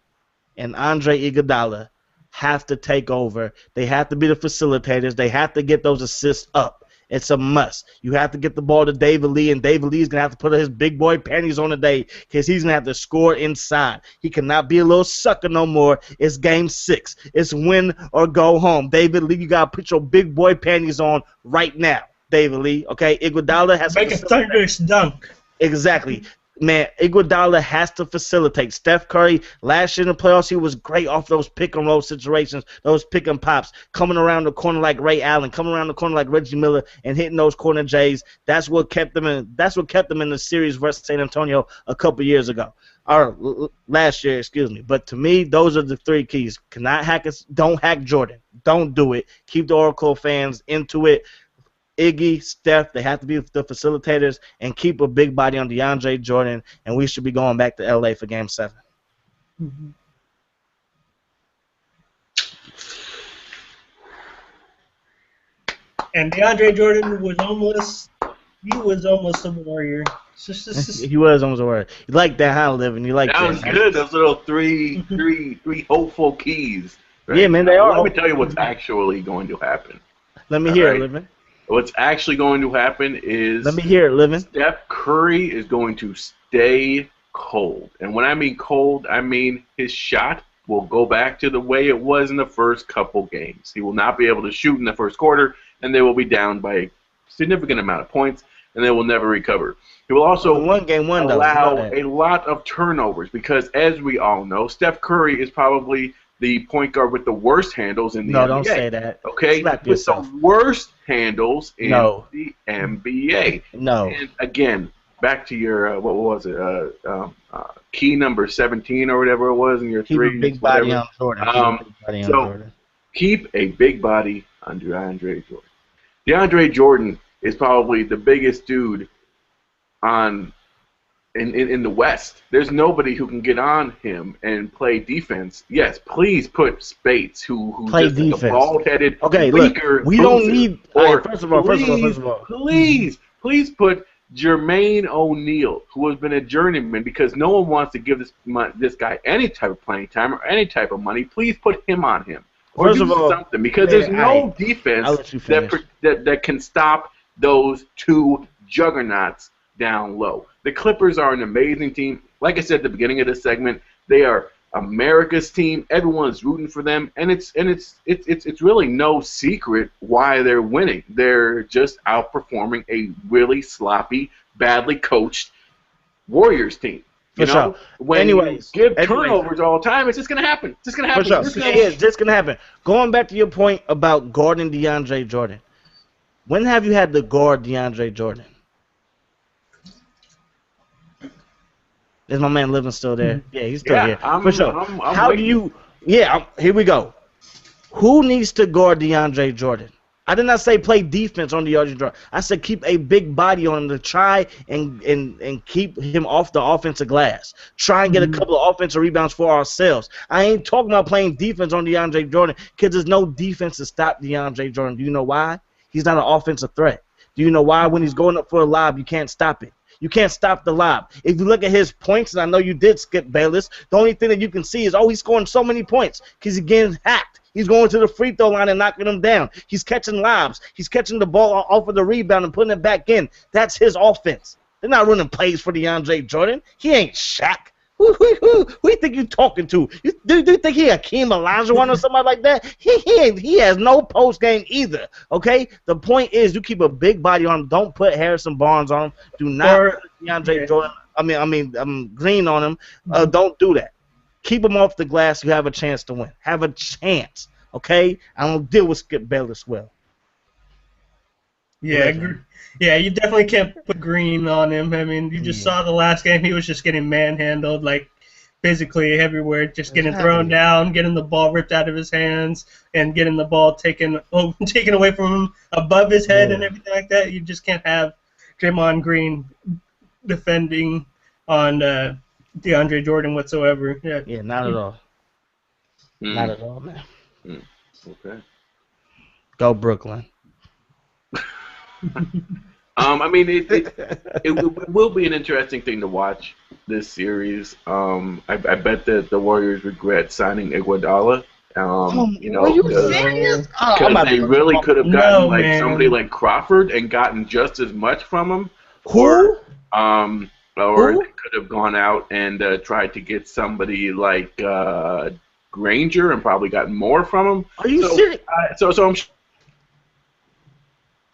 and Andre Iguodala have to take over. They have to be the facilitators. They have to get those assists up. It's a must. You have to get the ball to David Lee, and David Lee's going to have to put his big boy panties on today because he's going to have to score inside. He cannot be a little sucker no more. It's game 6. It's win or go home. David Lee, you got to put your big boy panties on right now, David Lee. Okay? Iguodala has to make a thunderous dunk. Exactly. Man, Iguodala has to facilitate. Steph Curry, last year in the playoffs, he was great off those pick-and-roll situations, those pick-and-pops, coming around the corner like Ray Allen, coming around the corner like Reggie Miller, and hitting those corner J's. That's what kept them in the series versus San Antonio a couple years ago. Or last year, excuse me. But to me, those are the 3 keys. Cannot hack us. Don't hack Jordan. Don't do it. Keep the Oracle fans into it. Iggy, Steph, they have to be the facilitators, and keep a big body on DeAndre Jordan, and we should be going back to L.A. for Game 7. Mm-hmm. And DeAndre Jordan was almost a warrior. He was almost a warrior. You like that, huh, Living? You like that? That was good. Those little three hopeful keys. Right? Yeah, man, they are. Let me tell you what's actually going to happen. Let me hear it, Living. What's actually going to happen is... Let me hear it, Living. Steph Curry is going to stay cold. And when I mean cold, I mean his shot will go back to the way it was in the first couple games. He will not be able to shoot in the first quarter, and they will be down by a significant amount of points, and they will never recover. He will also allow a lot of turnovers because, as we all know, Steph Curry is probably the point guard with the worst handles in the NBA. No, don't say that. Okay? With the worst handles in the NBA. No. And again, back to your what was it? Key number 17 or whatever it was in your Keep three. a big body on Jordan. Keep a big body on DeAndre Jordan. DeAndre Jordan is probably the biggest dude in the West. There's nobody who can get on him and play defense. Yes, please put Spates, who play just defense. Like a bald-headed look, we don't need. First of all, please put Jermaine O'Neal, who has been a journeyman, because no one wants to give this guy any type of playing time or any type of money. Please put him on him. Or first do of all, something, because there's no defense that can stop those two juggernauts down low. The Clippers are an amazing team. Like I said at the beginning of this segment, they are America's team. Everyone's rooting for them, and it's really no secret why they're winning. They're just outperforming a really sloppy, badly coached Warriors team. You know, when you give turnovers all the time, it's just gonna happen. It's just gonna happen. It's just gonna happen. Going back to your point about guarding DeAndre Jordan, when have you had to guard DeAndre Jordan? Is my man Living still there? Yeah, he's still here. For sure. How do you? Yeah, here we go. Who needs to guard DeAndre Jordan? I did not say play defense on DeAndre Jordan. I said keep a big body on him to try and keep him off the offensive glass. Try and get a couple of offensive rebounds for ourselves. I ain't talking about playing defense on DeAndre Jordan because there's no defense to stop DeAndre Jordan. Do you know why? He's not an offensive threat. Do you know why when he's going up for a lob, you can't stop it? You can't stop the lob. If you look at his points, and I know you did, Skip Bayless, the only thing that you can see is, he's scoring so many points because he's getting hacked. He's going to the free throw line and knocking them down. He's catching lobs. He's catching the ball off of the rebound and putting it back in. That's his offense. They're not running plays for DeAndre Jordan. He ain't Shaq. Who you think you talking to? Do you think he Hakeem Olajuwon or somebody like that? He has no post game either. Okay. The point is, you keep a big body on him. Don't put Harrison Barnes on him. Do not put DeAndre Jordan. Green on him. Don't do that. Keep him off the glass. You have a chance to win. Have a chance. Okay. I don't deal with Skip Bayless well. Yeah, you definitely can't put Green on him. I mean, you just saw the last game. He was just getting manhandled, like, physically everywhere, just getting thrown down, getting the ball ripped out of his hands, and getting the ball taken away from him above his head and everything like that. You just can't have Draymond Green defending on DeAndre Jordan whatsoever. Yeah, not at all. Not at all, man. Okay. Go Brooklyn. It will be an interesting thing to watch this series. I bet that the Warriors regret signing Iguodala. Are you serious? Because they really could have gotten somebody like Crawford and gotten just as much from him. Who? Or they could have gone out and tried to get somebody like Granger and probably gotten more from him. Are you serious? So I'm.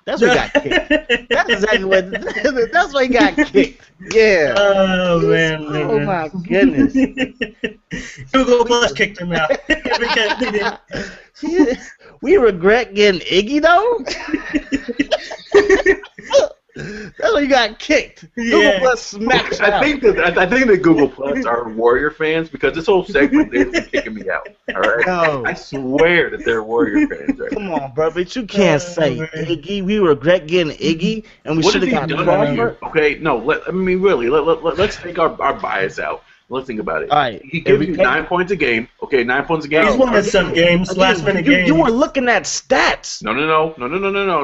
That's what he got kicked. That's exactly what. That's why he got kicked. Yeah. Oh man. Oh my goodness. Google Plus kicked him out. We regret getting Iggy though. That's why you got kicked. Google Plus smacked I think that Google Plus are Warrior fans because this whole segment they've been kicking me out. All right. No. I swear that they're Warrior fans. Right? Come on, bro, but you can't say Iggy. We regret getting Iggy, and we should have gotten Crawford. Okay, no. Let's take our bias out. Let's think about it. All right. He gives you 9 points a game. Okay, 9 points a game. He's won some games, last-minute games. You were looking at stats. No.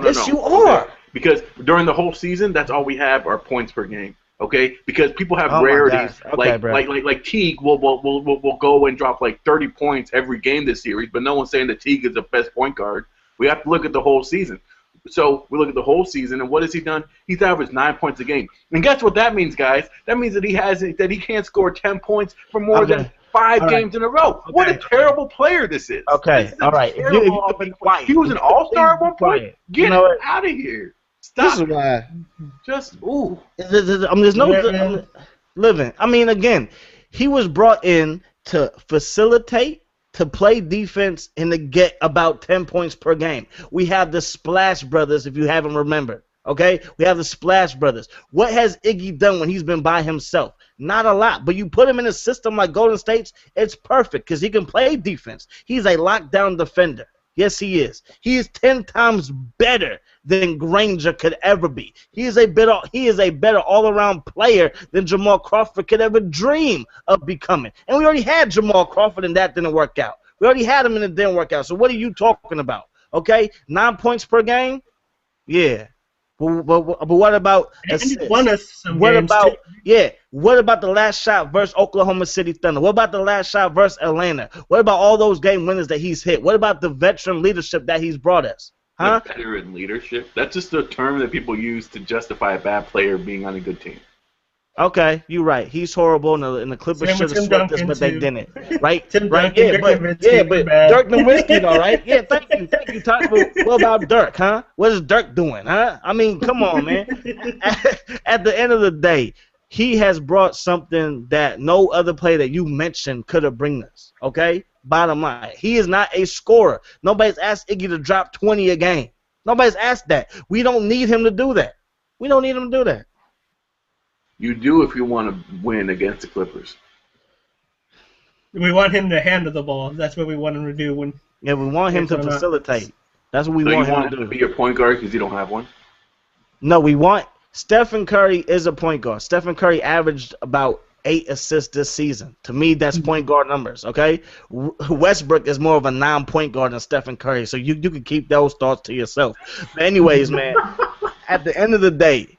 Yes, you are. Because during the whole season, that's all we have are points per game. Okay, because people have rarities like Teague will go and drop like 30 points every game this series, but no one's saying that Teague is the best point guard. We have to look at the whole season. So we look at the whole season, and what has he done? He's averaged 9 points a game. And guess what that means, guys? That means that he can't score 10 points for more than 5 games in a row. Okay. What a terrible player this is. Okay, all right. He was an all-star at one point. Get out of here. Stop. This is why. Just ooh. There's no living. I mean, again, he was brought in to facilitate, to play defense, and to get about 10 points per game. We have the Splash Brothers, if you haven't remembered. Okay, we have the Splash Brothers. What has Iggy done when he's been by himself? Not a lot, but you put him in a system like Golden State's, it's perfect because he can play defense. He's a lockdown defender. Yes, he is. He is 10 times better than Granger could ever be. He is a better all-around player than Jamal Crawford could ever dream of becoming. And we already had Jamal Crawford, and that didn't work out. We already had him, and it didn't work out. So what are you talking about? Okay, 9 points per game? Yeah. But what about what about the last shot versus Oklahoma City Thunder? What about the last shot versus Atlanta? What about all those game winners that he's hit? What about the veteran leadership that he's brought us? Huh? Veteran leadership? That's just a term that people use to justify a bad player being on a good team. Okay, you're right. He's horrible, and the Clippers should have swept this, but they didn't. Right? Tim right? Duncan, But Dirk Nowitzki, all right? Yeah, thank you, Todd. What about Dirk, huh? What is Dirk doing, huh? I mean, come on, man. At the end of the day, he has brought something that no other player that you mentioned could have bring us. Okay? Bottom line, he is not a scorer. Nobody's asked Iggy to drop 20 a game. Nobody's asked that. We don't need him to do that. We don't need him to do that. You do if you want to win against the Clippers. We want him to handle the ball. That's what we want him to do. We want him to facilitate. That's what we want him to do. To be your point guard because you don't have one? No, we want Stephen Curry is a point guard. Stephen Curry averaged about 8 assists this season. To me, that's point guard numbers, okay? Westbrook is more of a non-point guard than Stephen Curry, so you can keep those thoughts to yourself. But anyways, man, at the end of the day,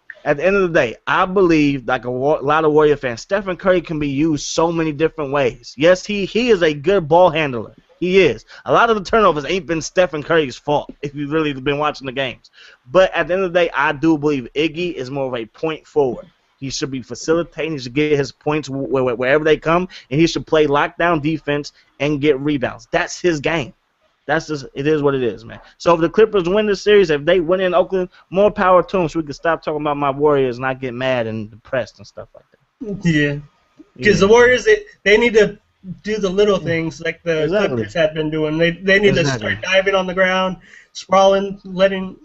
I believe, like a lot of Warrior fans, Stephen Curry can be used so many different ways. Yes, he is a good ball handler. He is. A lot of the turnovers ain't been Stephen Curry's fault if you've really been watching the games. But at the end of the day, I do believe Iggy is more of a point forward. He should be facilitating. He should get his points wherever they come, and he should play lockdown defense and get rebounds. That's his game. That's just, it is what it is, man. So if the Clippers win this series, if they win in Oakland, more power to them so we can stop talking about my Warriors and not get mad and depressed and stuff like that. Yeah. Because the Warriors, they need to do the little things like the Clippers have been doing. They need to start diving on the ground, sprawling, forgetting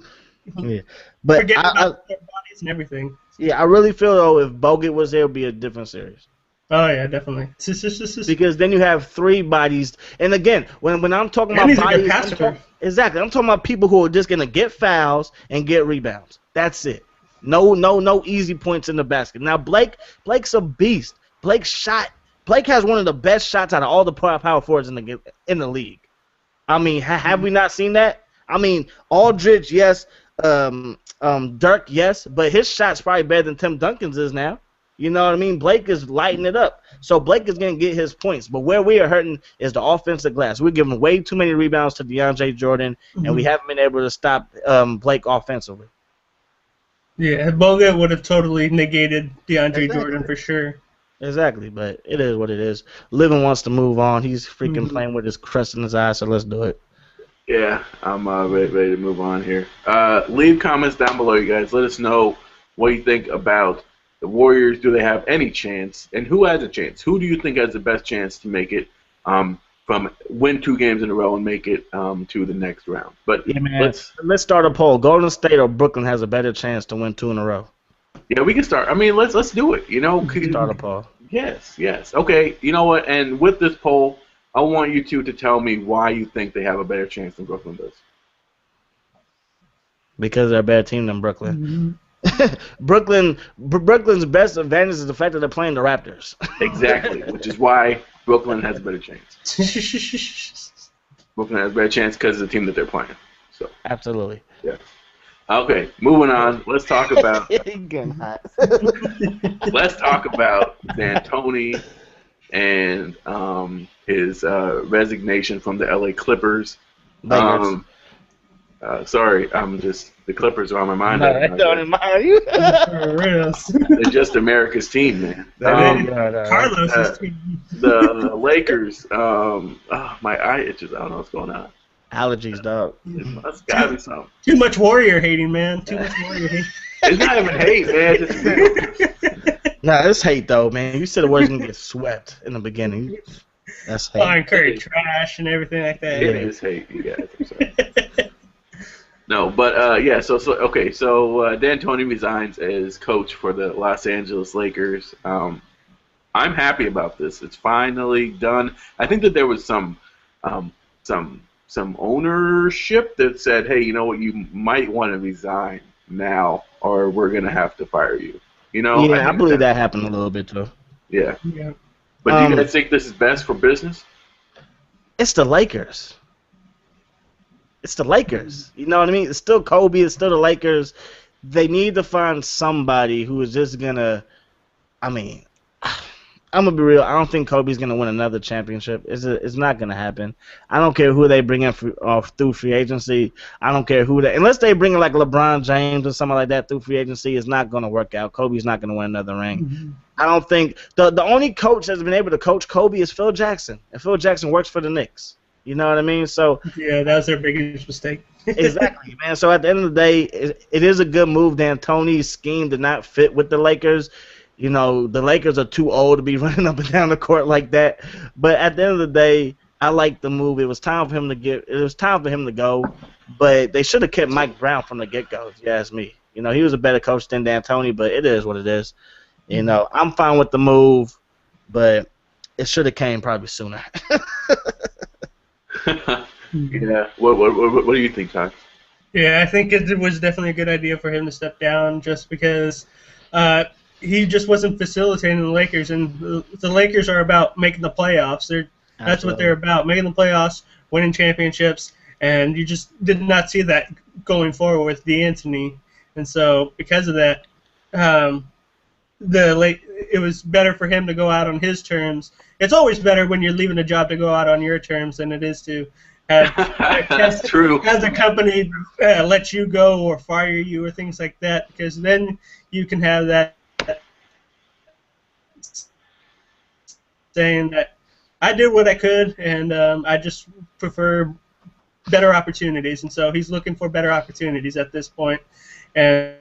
about their bodies and everything. Yeah, I really feel, though, if Bogut was there, it would be a different series. Oh, yeah, definitely. Because then you have 3 bodies. And again, when I'm talking about bodies, exactly, I'm talking about people who are just going to get fouls and get rebounds. That's it. No easy points in the basket. Now, Blake's a beast. Blake has one of the best shots out of all the power forwards in the league. I mean, have we not seen that? I mean, Aldridge, yes. Dirk, yes. But his shot's probably better than Tim Duncan's is now. You know what I mean? Blake is lighting it up. So Blake is going to get his points. But where we are hurting is the offensive glass. We're giving way too many rebounds to DeAndre Jordan, and we haven't been able to stop Blake offensively. Yeah, Bogut would have totally negated DeAndre Jordan for sure. Exactly, but it is what it is. Livin wants to move on. He's freaking playing with his crest in his eye, so let's do it. Yeah, I'm ready to move on here. Leave comments down below, you guys. Let us know what you think about the Warriors. Do they have any chance? And who has a chance? Who do you think has the best chance to make it from win 2 games in a row and make it to the next round? But yeah, man, let's start a poll. Golden State or Brooklyn has a better chance to win 2 in a row? Yeah, we can start. I mean, let's do it. You know, start a poll. Yes. Okay. You know what? And with this poll, I want you two to tell me why you think they have a better chance than Brooklyn does. Because they're a better team than Brooklyn. Brooklyn's best advantage is the fact that they're playing the Raptors. Exactly, which is why Brooklyn has a better chance. Brooklyn has a better chance because of the team that they're playing. So absolutely. Yeah. Okay, moving on. Let's talk about. Let's talk about D'Antoni and his resignation from the LA Clippers. Sorry, the Clippers are on my mind. No, they don't mind you. They're just America's team, man. Carlos' team. The Lakers. My eye itches. I don't know what's going on. Allergies, dog. That's gotta be something. Too much Warrior hating, man. Too much Warrior hating. It's not even hate, man. Nah, it's hate though, man. You said the Warriors gonna get swept in the beginning. That's hate. Fine Curry trash and everything like that. It is hate, you guys. I'm sorry. No, but yeah. So okay. So D'Antoni resigns as coach for the Los Angeles Lakers. I'm happy about this. It's finally done. I think that there was um, some ownership that said, hey, you know what, you might want to resign now, or we're gonna have to fire you. You know, I Yeah, I think believe that. that happened a little bit too. Yeah. Yeah. But do you Um, guys think this is best for business? it's the Lakers. It's the Lakers. You know what I mean? It's still Kobe. It's still the Lakers. They need to find somebody who is just gonna. I mean, I'm gonna be real. I don't think Kobe's gonna win another championship. It's not gonna happen. I don't care who they bring in through free agency. I don't care who they unless they bring in like LeBron James or something like that through free agency. It's not gonna work out. Kobe's not gonna win another ring. Mhm. I don't think the only coach that's been able to coach Kobe is Phil Jackson, and Phil Jackson works for the Knicks. You know what I mean? So Yeah, that was their biggest mistake. exactly, man. So at the end of the day, it is a good move. D'Antoni's scheme did not fit with the Lakers. You know, the Lakers are too old to be running up and down the court like that. But at the end of the day, I like the move. It was time for him to get. It was time for him to go. But they should have kept Mike Brown from the get-go. If you ask me, you know, he was a better coach than D'Antoni. But it is what it is. You know, I'm fine with the move, but it should have came probably sooner. Yeah. What do you think, Ty? Yeah, I think it was definitely a good idea for him to step down just because he just wasn't facilitating the Lakers, and the Lakers are about making the playoffs. That's what they're about, making the playoffs, winning championships, and you just did not see that going forward with D'Antoni. And so because of that, it was better for him to go out on his terms. It's always better when you're leaving a job to go out on your terms than it is to That's true. Has a company let you go or fire you or things like that, because then you can have that saying that I did what I could and I just prefer better opportunities, and so he's looking for better opportunities at this point. And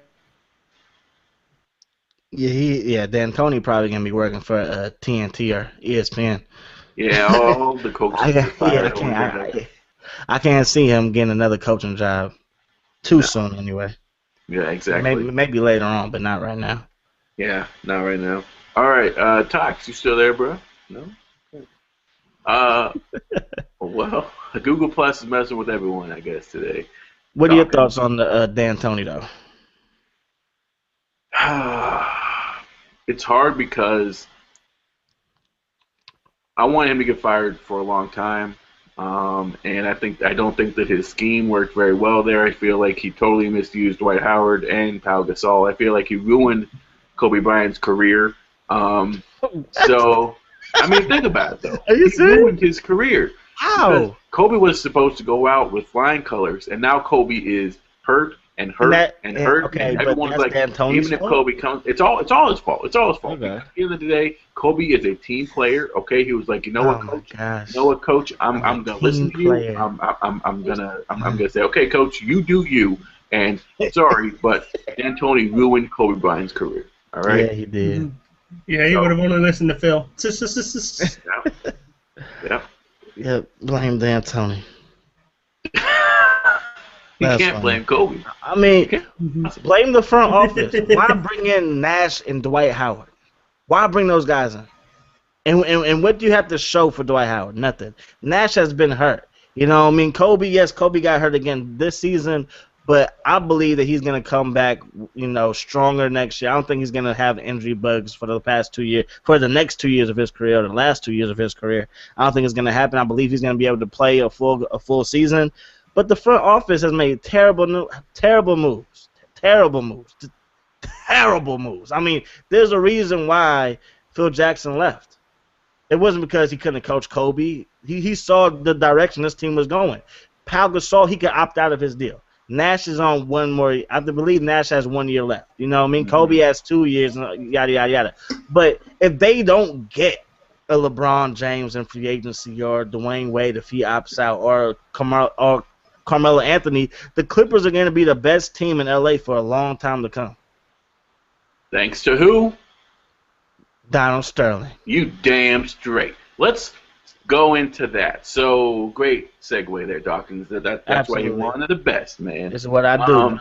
Yeah, D'Antoni probably gonna be working for TNT or ESPN. Yeah, all the coaches. I can't see him getting another coaching job too soon anyway. Yeah, exactly. Maybe later on, but not right now. Yeah, not right now. All right, Tox, you still there, bro? No. Well, Google Plus is messing with everyone, I guess, today. What are your thoughts on the D'Antoni though? It's hard because I want him to get fired for a long time, and I don't think that his scheme worked very well there. I feel like he totally misused Dwight Howard and Pau Gasol. I feel like he ruined Kobe Bryant's career. So, I mean, think about it though. Are you he serious? ruined his career. How? Kobe was supposed to go out with flying colors, and now Kobe is hurt and hurt and hurt. Okay, and but everyone's that's like, D'Antoni's even if fault? Kobe comes, it's all his fault. It's all his fault. Okay. At the end of the day, Kobe is a team player. Okay, he was like, you know what, coach? Gosh. You know what, coach? I'm gonna listen to you. player. I'm gonna say, okay, coach, you do you. And sorry, but D'Antoni ruined Kobe Bryant's career. All right. Yeah, he did. yeah, he would have only listened to Phil. Yeah. Yeah, blame D'Antoni. You That's can't funny. blame Kobe. I mean, blame the front office. Why bring in Nash and Dwight Howard? Why bring those guys in? And what do you have to show for Dwight Howard? Nothing. Nash has been hurt. You know what I mean? Kobe got hurt again this season, but I believe that he's going to come back, you know, stronger next year. I don't think he's going to have injury bugs for the past 2 years, for the next 2 years of his career, or the last 2 years of his career. I don't think it's going to happen. I believe he's going to be able to play a full season. But the front office has made terrible moves. I mean, there's a reason why Phil Jackson left. It wasn't because he couldn't coach Kobe. He saw the direction this team was going. Pau Gasol, he could opt out of his deal. Nash is on one more. I believe Nash has 1 year left. You know what I mean? Kobe has 2 years, yada, yada, yada. But if they don't get a LeBron James in free agency or Dwayne Wade if he opts out or Carmelo Anthony, the Clippers are going to be the best team in LA for a long time to come. Thanks to who? Donald Sterling. You damn straight. go into that. So great segue there, Dawkins. That's why you're Absolutely. one of the best, man. This is what I do.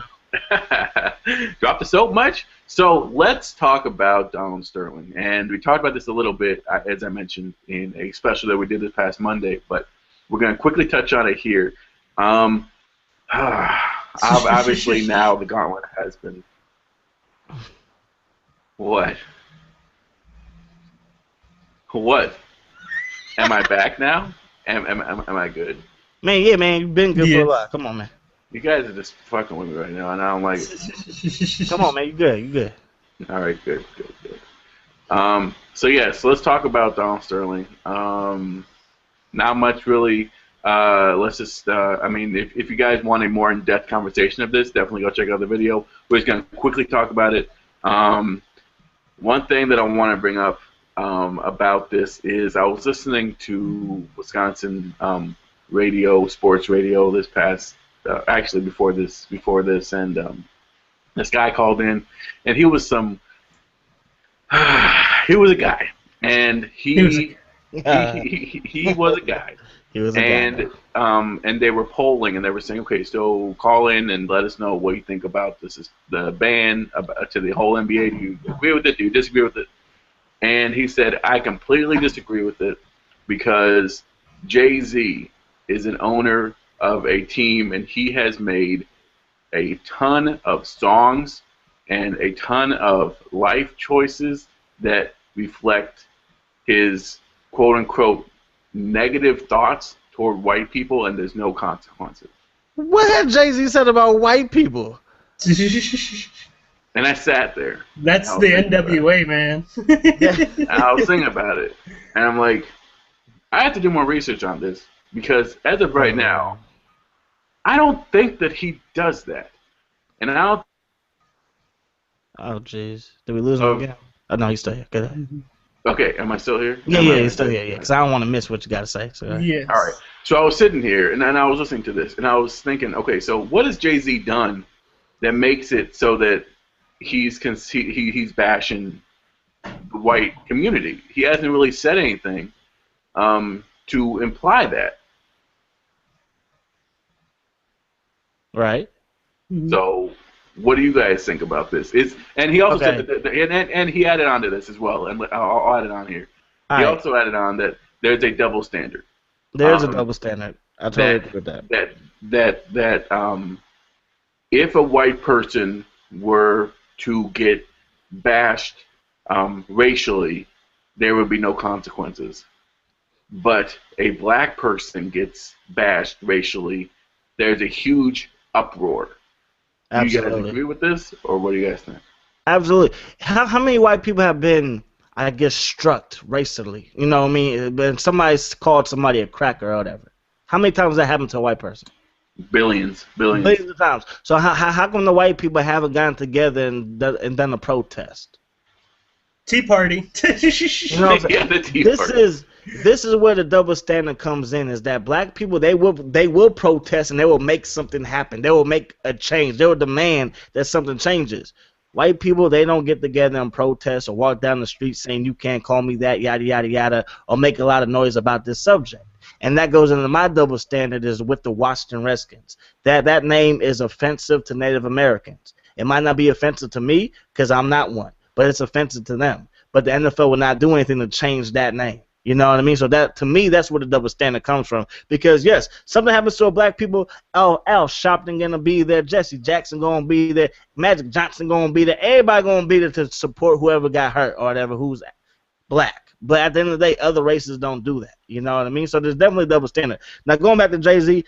Dropped the soap much? So let's talk about Donald Sterling. And we talked about this a little bit, as I mentioned, in a special that we did this past Monday, but we're going to quickly touch on it here. Obviously now the gauntlet has been... What? What? Am I back now? Am I good? Man, yeah, man, you've been good for a while. Come on, man. You guys are just fucking with me right now, and I don't like it. Come on, man, you good, you good. All right, good. So let's talk about Donald Sterling. Not much really. Let's just, if you guys want a more in-depth conversation of this, definitely go check out the video. We're just going to quickly talk about it. One thing that I want to bring up about this is I was listening to Wisconsin sports radio this past, actually before this, and this guy called in, and he was a guy, and he was a guy. He was a guy. And they were polling, and they were saying, okay, so call in and let us know what you think about this is the ban to the whole NBA. Do you agree with it? Do you disagree with it? And he said, I completely disagree with it because Jay-Z is an owner of a team, and he has made a ton of songs and a ton of life choices that reflect his quote-unquote negative thoughts toward white people, and there's no consequences. What had Jay-Z said about white people? And I sat there. That's the NWA, man. I was thinking about it, and I'm like, I have to do more research on this because as of right now, I don't think that he does that. And I don't. Oh, jeez. Did we lose him again? Oh, no, he's still here. Go ahead. Okay, am I still here? Yeah, he's still here. Yeah, because I don't want to miss what you got to say. So. Yes. All right. So I was sitting here, and I was listening to this, and I was thinking, okay, so what has Jay-Z done that makes it so that he's bashing the white community? He hasn't really said anything to imply that. Right. So, what do you guys think about this? And he also said that, and he added on to this as well, and I'll add it on here. He also added on that there's a double standard. There's a double standard. I totally agree with that. That if a white person were to get bashed racially, there would be no consequences. But a black person gets bashed racially, there's a huge uproar. Absolutely. Do you guys agree with this, or what do you guys think? Absolutely. How many white people have been, I guess, struck racially? You know what I mean? When somebody's called somebody a cracker or whatever. How many times has that happened to a white person? Billions. Billions of times. So how come the white people haven't gotten together and done a protest? Tea Party. You know what I'm Yeah, the Tea Party. This is where the double standard comes in, is that black people, they will protest and they will make something happen. They will make a change. They will demand that something changes. White people, they don't get together and protest or walk down the street saying you can't call me that, yada, yada, yada, or make a lot of noise about this subject. And that goes into my double standard is with the Washington Redskins. That name is offensive to Native Americans. It might not be offensive to me because I'm not one, but it's offensive to them. But the NFL will not do anything to change that name. You know what I mean? So that, to me, that's where the double standard comes from. Because, yes, something happens to a black people, Al Sharpton going to be there, Jesse Jackson going to be there, Magic Johnson going to be there, everybody going to be there to support whoever got hurt or whatever who's black. But at the end of the day, other races don't do that. You know what I mean? So there's definitely a double standard. Now, going back to Jay-Z,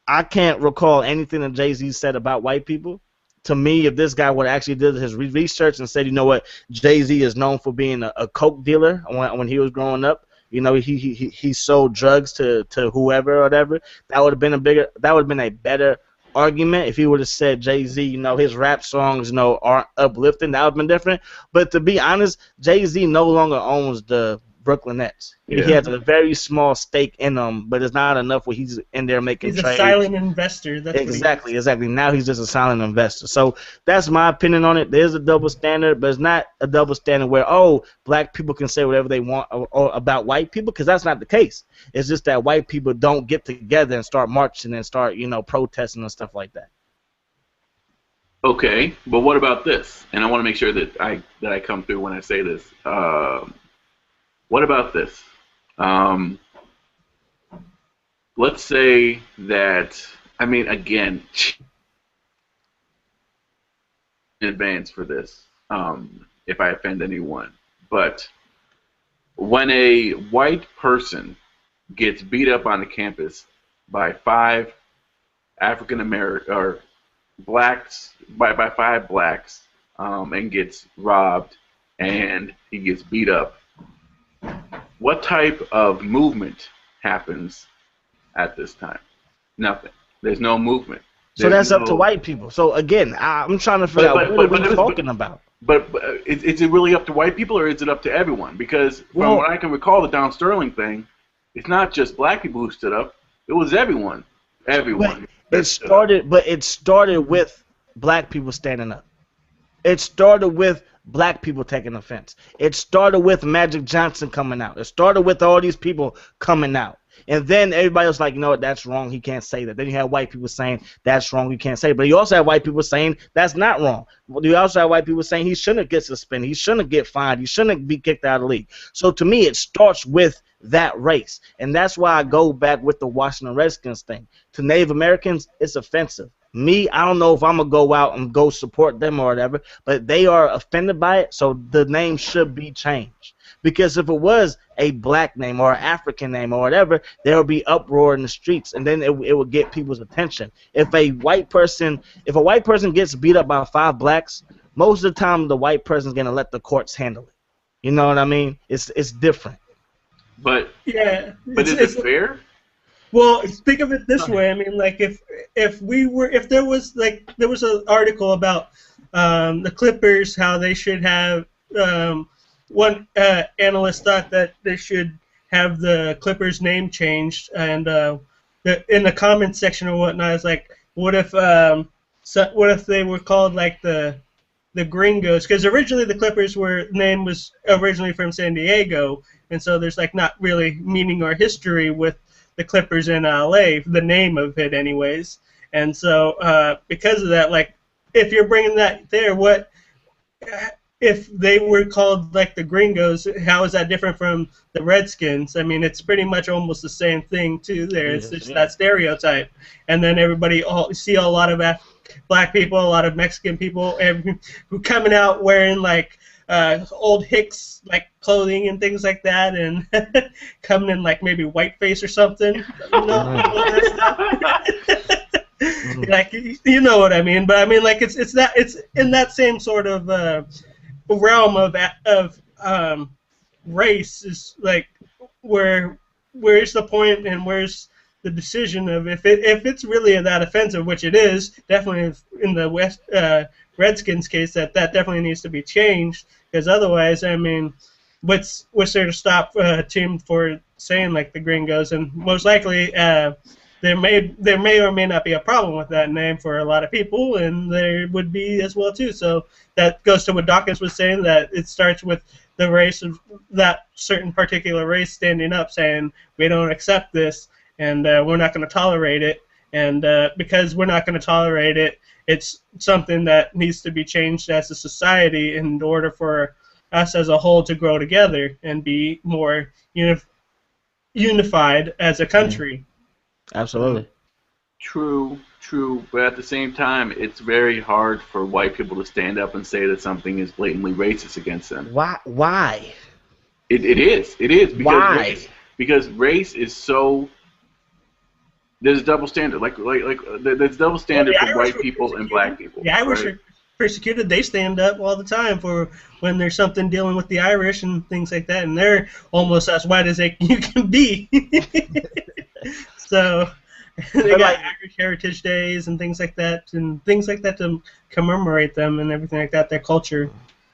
I can't recall anything that Jay-Z said about white people. To me, if this guy would actually did his research and said, you know what, Jay-Z is known for being a coke dealer when he was growing up. You know, he sold drugs to whoever or whatever. That would have been a better argument if he would have said Jay-Z, you know, his rap songs, you know, aren't uplifting. That would have been different. But to be honest, Jay-Z no longer owns the Brooklyn Nets. Yeah. He has a very small stake in them, but it's not enough where he's in there making He's trades. a silent investor. That's Exactly. Now he's just a silent investor. So that's my opinion on it. There's a double standard, but it's not a double standard where, oh, black people can say whatever they want or about white people, because that's not the case. It's just that white people don't get together and start marching and start, protesting and stuff like that. Okay, but what about this? And I want to make sure that I come through when I say this. What about this? Let's say that, again, in advance for this, if I offend anyone, but when a white person gets beat up on the campus by 5 African American or blacks, by 5 blacks, and gets robbed and he gets beat up, what type of movement happens at this time? Nothing. There's no movement. So that's up to white people. So again, I'm trying to figure out what we're talking about. But is it really up to white people, or is it up to everyone? Because from what I can recall, the Don Sterling thing, it's not just black people who stood up. It was everyone. Everyone. It started with black people standing up. It started with black people taking offense. It started with Magic Johnson coming out. It started with all these people coming out. And then everybody was like, you know what, that's wrong, he can't say that. Then you have white people saying, that's wrong, he can't say it. But you also have white people saying, that's not wrong. You also have white people saying he shouldn't get suspended, he shouldn't get fined, he shouldn't be kicked out of the league. So to me, it starts with that race. And that's why I go back with the Washington Redskins thing. To Native Americans, it's offensive. Me, I don't know if I'm going to go out and go support them or whatever, but they are offended by it, so the name should be changed. Because if it was a black name or an African name or whatever, there would be uproar in the streets, and then it would get people's attention. If a white person gets beat up by 5 blacks, most of the time the white person's going to let the courts handle it. You know what I mean? It's different. But yeah, but is it fair? Well, think of it this way. I mean, like there was an article about the Clippers, how they should have one analyst thought that they should have the Clippers name changed, and in the comments section or whatnot, it's like, what if they were called like the Gringos? Because originally the Clippers name was originally from San Diego, and so there's like not really meaning or history with the Clippers in LA, the name of it anyways. And so because of that, like if you're bringing that there, what if they were called like the Gringos? How is that different from the Redskins? I mean, it's pretty much almost the same thing too there. It's just that stereotype. And then everybody see a lot of black people, a lot of Mexican people who coming out wearing like old Hicks like clothing and things like that, and coming in like maybe whiteface or something. You know, like you know what I mean. But I mean, like it's in that same sort of realm of race, is like where's the point and where's the decision of if it's really that offensive, which it is definitely in the Redskins case, that definitely needs to be changed, because otherwise, I mean, what's there to stop a team for saying like the Gringos? And most likely there may or may not be a problem with that name for a lot of people, and there would be as well too. So that goes to what Dawkins was saying, that it starts with the race of that certain particular race standing up saying we don't accept this, and we're not going to tolerate it, and because we're not going to tolerate it, it's something that needs to be changed as a society in order for us as a whole to grow together and be more unified as a country. Absolutely. True, but at the same time, it's very hard for white people to stand up and say that something is blatantly racist against them. Why? It is. Because why? Because race is so. There's a double standard. Like there's double standard for white people and black people. The Irish are persecuted. They stand up all the time for when there's something dealing with the Irish and things like that, and they're almost as white as you can be. So they got Irish Heritage Days and things like that to commemorate them and everything like that, their culture.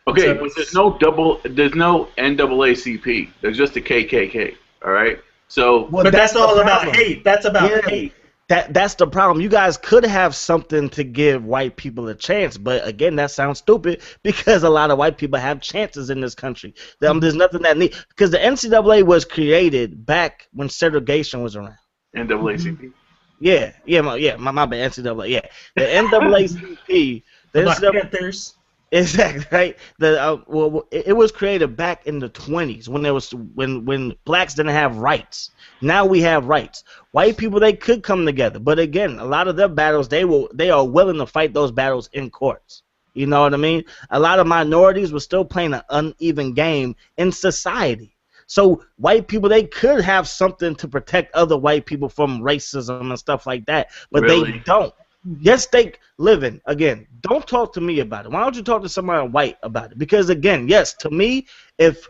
Okay, So but there's no NAACP. There's just the KKK. All right. So Well, but that's the all about problem. hate. That's about Yeah, hate. that's the problem. You guys could have something to give white people a chance, but again, that sounds stupid because a lot of white people have chances in this country. There's nothing that need because the NCAA was created back when segregation was around. NAACP. My bad, NCAA. Yeah, the NAACP, the The Black NCAA. Panthers. Exactly right. It was created back in the 20s when blacks didn't have rights. Now we have rights. White people, they could come together, but again, a lot of their battles they are willing to fight those battles in courts. You know what I mean? A lot of minorities were still playing an uneven game in society. So white people, they could have something to protect other white people from racism and stuff like that, but Really? they don't. Yes, they living again. Don't talk to me about it. Why don't you talk to somebody white about it? Because again, yes, to me, if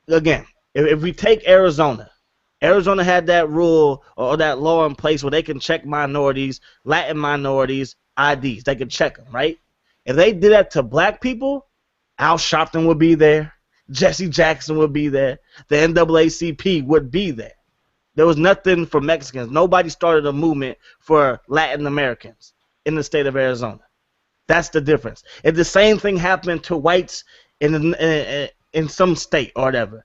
we take Arizona had that rule or that law in place where they can check minorities, Latin minorities, IDs. They can check them, right? If they did that to black people, Al Sharpton would be there. Jesse Jackson would be there. The NAACP would be there. There was nothing for Mexicans. Nobody started a movement for Latin Americans in the state of Arizona. That's the difference. If the same thing happened to whites in some state or whatever,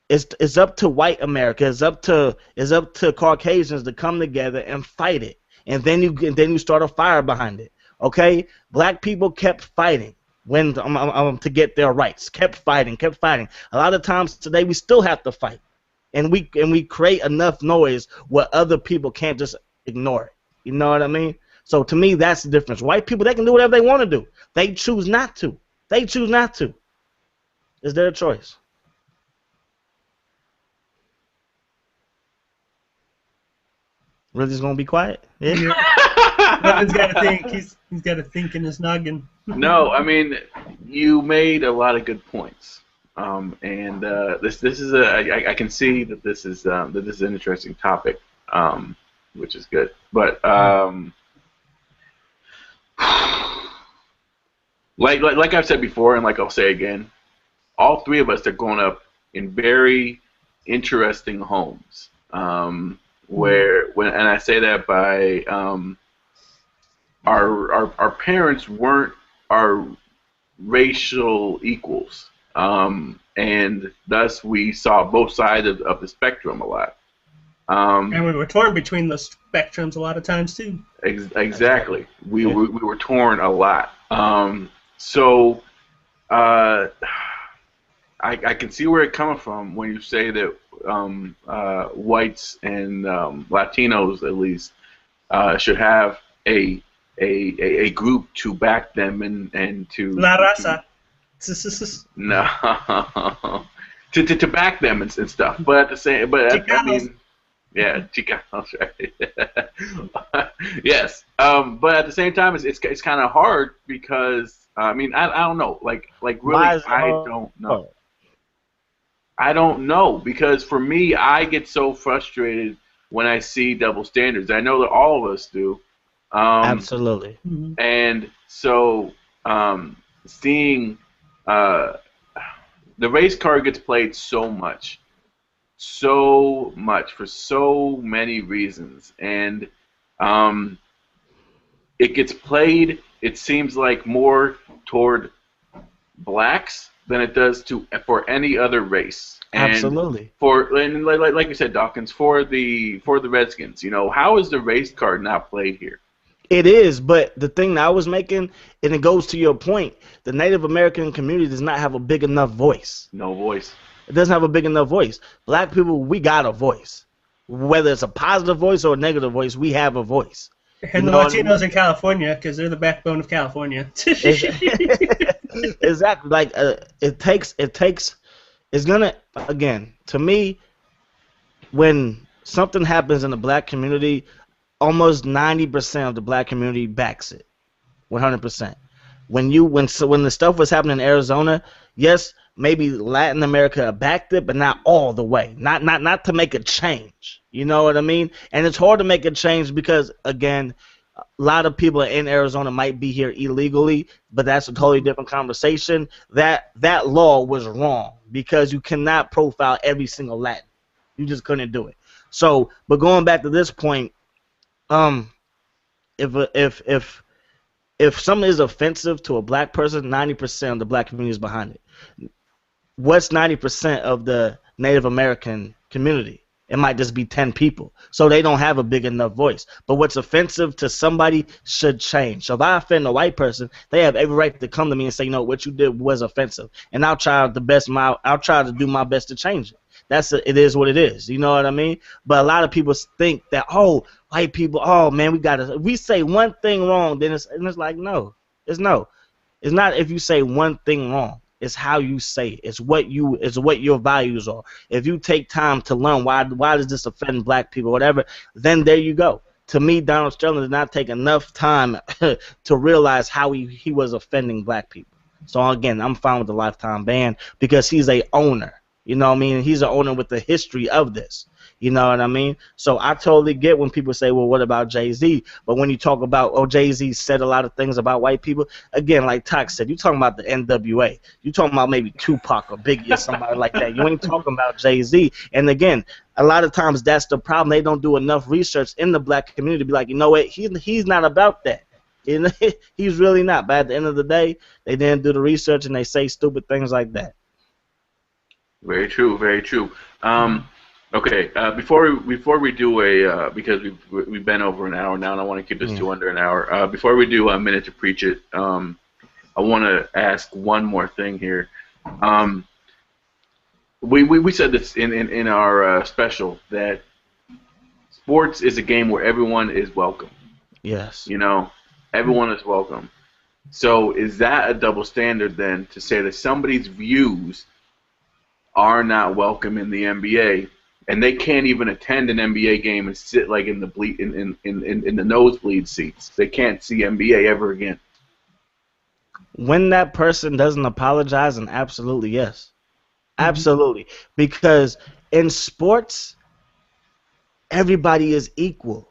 it's up to white America. It's up to Caucasians to come together and fight it, and then you start a fire behind it. Okay, black people kept fighting to get their rights. Kept fighting. A lot of times today we still have to fight. And we create enough noise where other people can't just ignore it. You know what I mean? So to me, that's the difference. White people, they can do whatever they want to do. They choose not to. It's their choice. Really just gonna be quiet? Yeah. Evan's got to think. He's got to think in his noggin. No, I mean, you made a lot of good points. And this is I can see that this is an interesting topic, which is good. But like I've said before, and like I'll say again, all three of us are growing up in very interesting homes. And I say that by our parents weren't our racial equals. And thus we saw both sides of the spectrum a lot. And we were torn between those spectrums a lot of times too. Exactly. We were torn a lot. So I can see where it's coming from when you say that whites and Latinos at least should have a group to back them and to La Raza. No, to back them and stuff. But at the same, I mean, yeah, Chicanos, right? Yes. But at the same time, it's kind of hard because I mean I don't know, like really I don't know. I don't know because for me I get so frustrated when I see double standards. I know that all of us do. Absolutely. And so seeing the race card gets played so much for so many reasons, and it gets played, it seems like, more toward blacks than it does for any other race. And absolutely. And like you said, Dawkins, for the Redskins, you know, how is the race card not played here? It is, but the thing that I was making, and it goes to your point, the Native American community does not have a big enough voice. No voice. It doesn't have a big enough voice. Black people, we got a voice. Whether it's a positive voice or a negative voice, we have a voice. And the Latinos in California, because they're the backbone of California. Exactly. Like it's gonna, again, to me, when something happens in the black community, almost 90% of the black community backs it, 100%. When the stuff was happening in Arizona, yes, maybe Latin America backed it, but not all the way. Not to make a change. You know what I mean? And it's hard to make a change because, again, A lot of people in Arizona might be here illegally, but that's a totally different conversation. That law was wrong because you cannot profile every single Latin. You just couldn't do it. So, but going back to this point, if something is offensive to a black person, 90% of the black community is behind it. What's 90% of the Native American community? It might just be 10 people. So they don't have a big enough voice. But what's offensive to somebody should change. So if I offend a white person, they have every right to come to me and say, you know, what you did was offensive. And I'll try to do my best to change it. It is what it is. You know what I mean? But a lot of people think that, oh, white people, oh man, we say one thing wrong, then it's like, no. It's no. It's not if you say one thing wrong. It's how you say it. It's what your values are. If you take time to learn why does this offend black people, whatever, then there you go. To me, Donald Sterling did not take enough time to realize how he was offending black people. So again, I'm fine with the lifetime ban because he's a owner. You know what I mean? He's an owner with the history of this. You know what I mean? So I totally get when people say, well, what about Jay-Z? But when you talk about, oh, Jay-Z said a lot of things about white people, again, like Tox said, you're talking about the NWA. You're talking about maybe Tupac or Biggie or somebody like that. You ain't talking about Jay-Z. And again, a lot of times that's the problem. They don't do enough research in the black community to be like, you know what, he's not about that. He's really not. But at the end of the day, they didn't do the research and they say stupid things like that. Very true, very true. Okay, before we do because we've been over an hour now, and I want to keep this to under an hour. Before we do a minute to preach it, I want to ask one more thing here. We said this in our special that sports is a game where everyone is welcome. Yes. You know, everyone is welcome. So is that a double standard then to say that somebody's views are not welcome in the NBA? And they can't even attend an NBA game and sit like in the nosebleed seats. They can't see NBA ever again. When that person doesn't apologize, and absolutely yes, absolutely, because in sports, everybody is equal.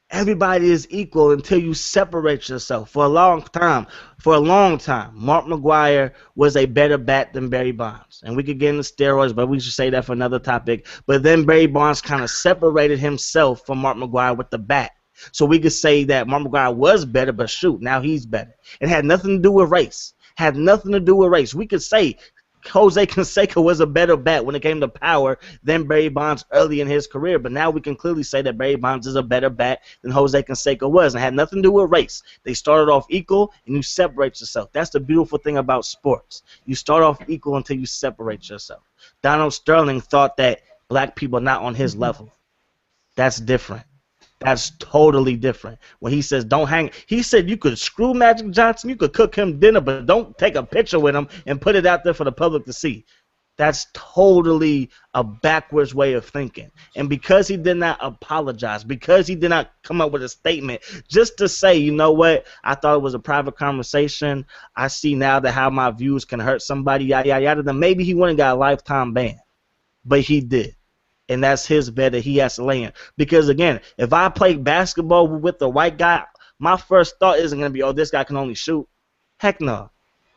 Everybody is equal until you separate yourself. For a long time, Mark McGwire was a better bat than Barry Bonds. And we could get into steroids, but we should say that for another topic. But then Barry Bonds kind of separated himself from Mark McGwire with the bat. So we could say that Mark McGwire was better, but shoot, now he's better. It had nothing to do with race. We could say Jose Canseco was a better bat when it came to power than Barry Bonds early in his career, but now we can clearly say that Barry Bonds is a better bat than Jose Canseco was, and it had nothing to do with race. They started off equal, and you separate yourself. That's the beautiful thing about sports. You start off equal until you separate yourself. Donald Sterling thought that black people are not on his level. That's different. That's totally different. When he says don't hang, he said you could screw Magic Johnson, you could cook him dinner, but don't take a picture with him and put it out there for the public to see. That's totally a backwards way of thinking. And because he did not apologize, because he did not come up with a statement just to say, you know what, I thought it was a private conversation. I see now that how my views can hurt somebody, yada, yada, yada, then maybe he wouldn't got a lifetime ban. But he did. And that's his bet that he has to lay in. Because, again, if I play basketball with a white guy, my first thought isn't going to be, oh, this guy can only shoot. Heck no.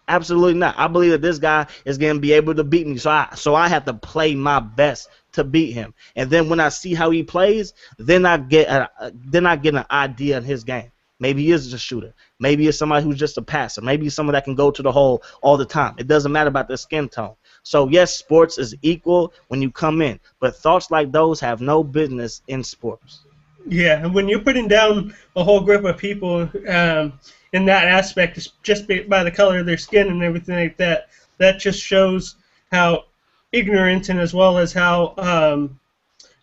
Absolutely not. I believe that this guy is going to be able to beat me. So I have to play my best to beat him. And then when I see how he plays, then I get an idea in his game. Maybe he is a shooter. Maybe it's somebody who's just a passer. Maybe he's someone that can go to the hole all the time. It doesn't matter about their skin tone. So, yes, sports is equal when you come in. But thoughts like those have no business in sports. Yeah, and when you're putting down a whole group of people in that aspect, just by the color of their skin and everything like that, that just shows how ignorant and as well as how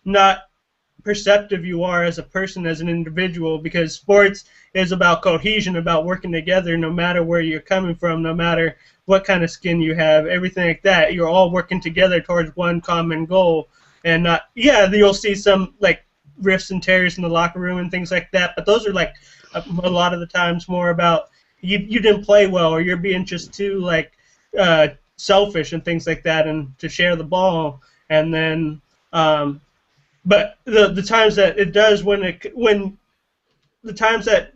not perceptive you are as a person, as an individual, because sports is about cohesion, about working together no matter where you're coming from, no matter what kind of skin you have, everything like that. You're all working together towards one common goal. And you'll see some like rifts and tears in the locker room and things like that, but those are like a lot of the times more about you didn't play well, or you're being just too like selfish and things like that, and to share the ball. And then but the times that it does, when the times that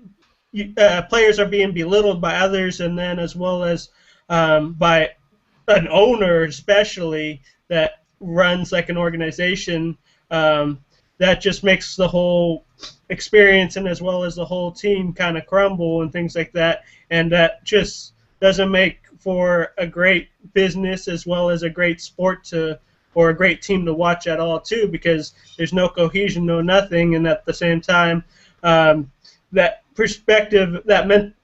players are being belittled by others, and then as well as by an owner, especially that runs like an organization, that just makes the whole experience and as well as the whole team kind of crumble and things like that, and that just doesn't make for a great business as well as a great sport to or a great team to watch at all too, because there's no cohesion, no nothing, and at the same time, that perspective, that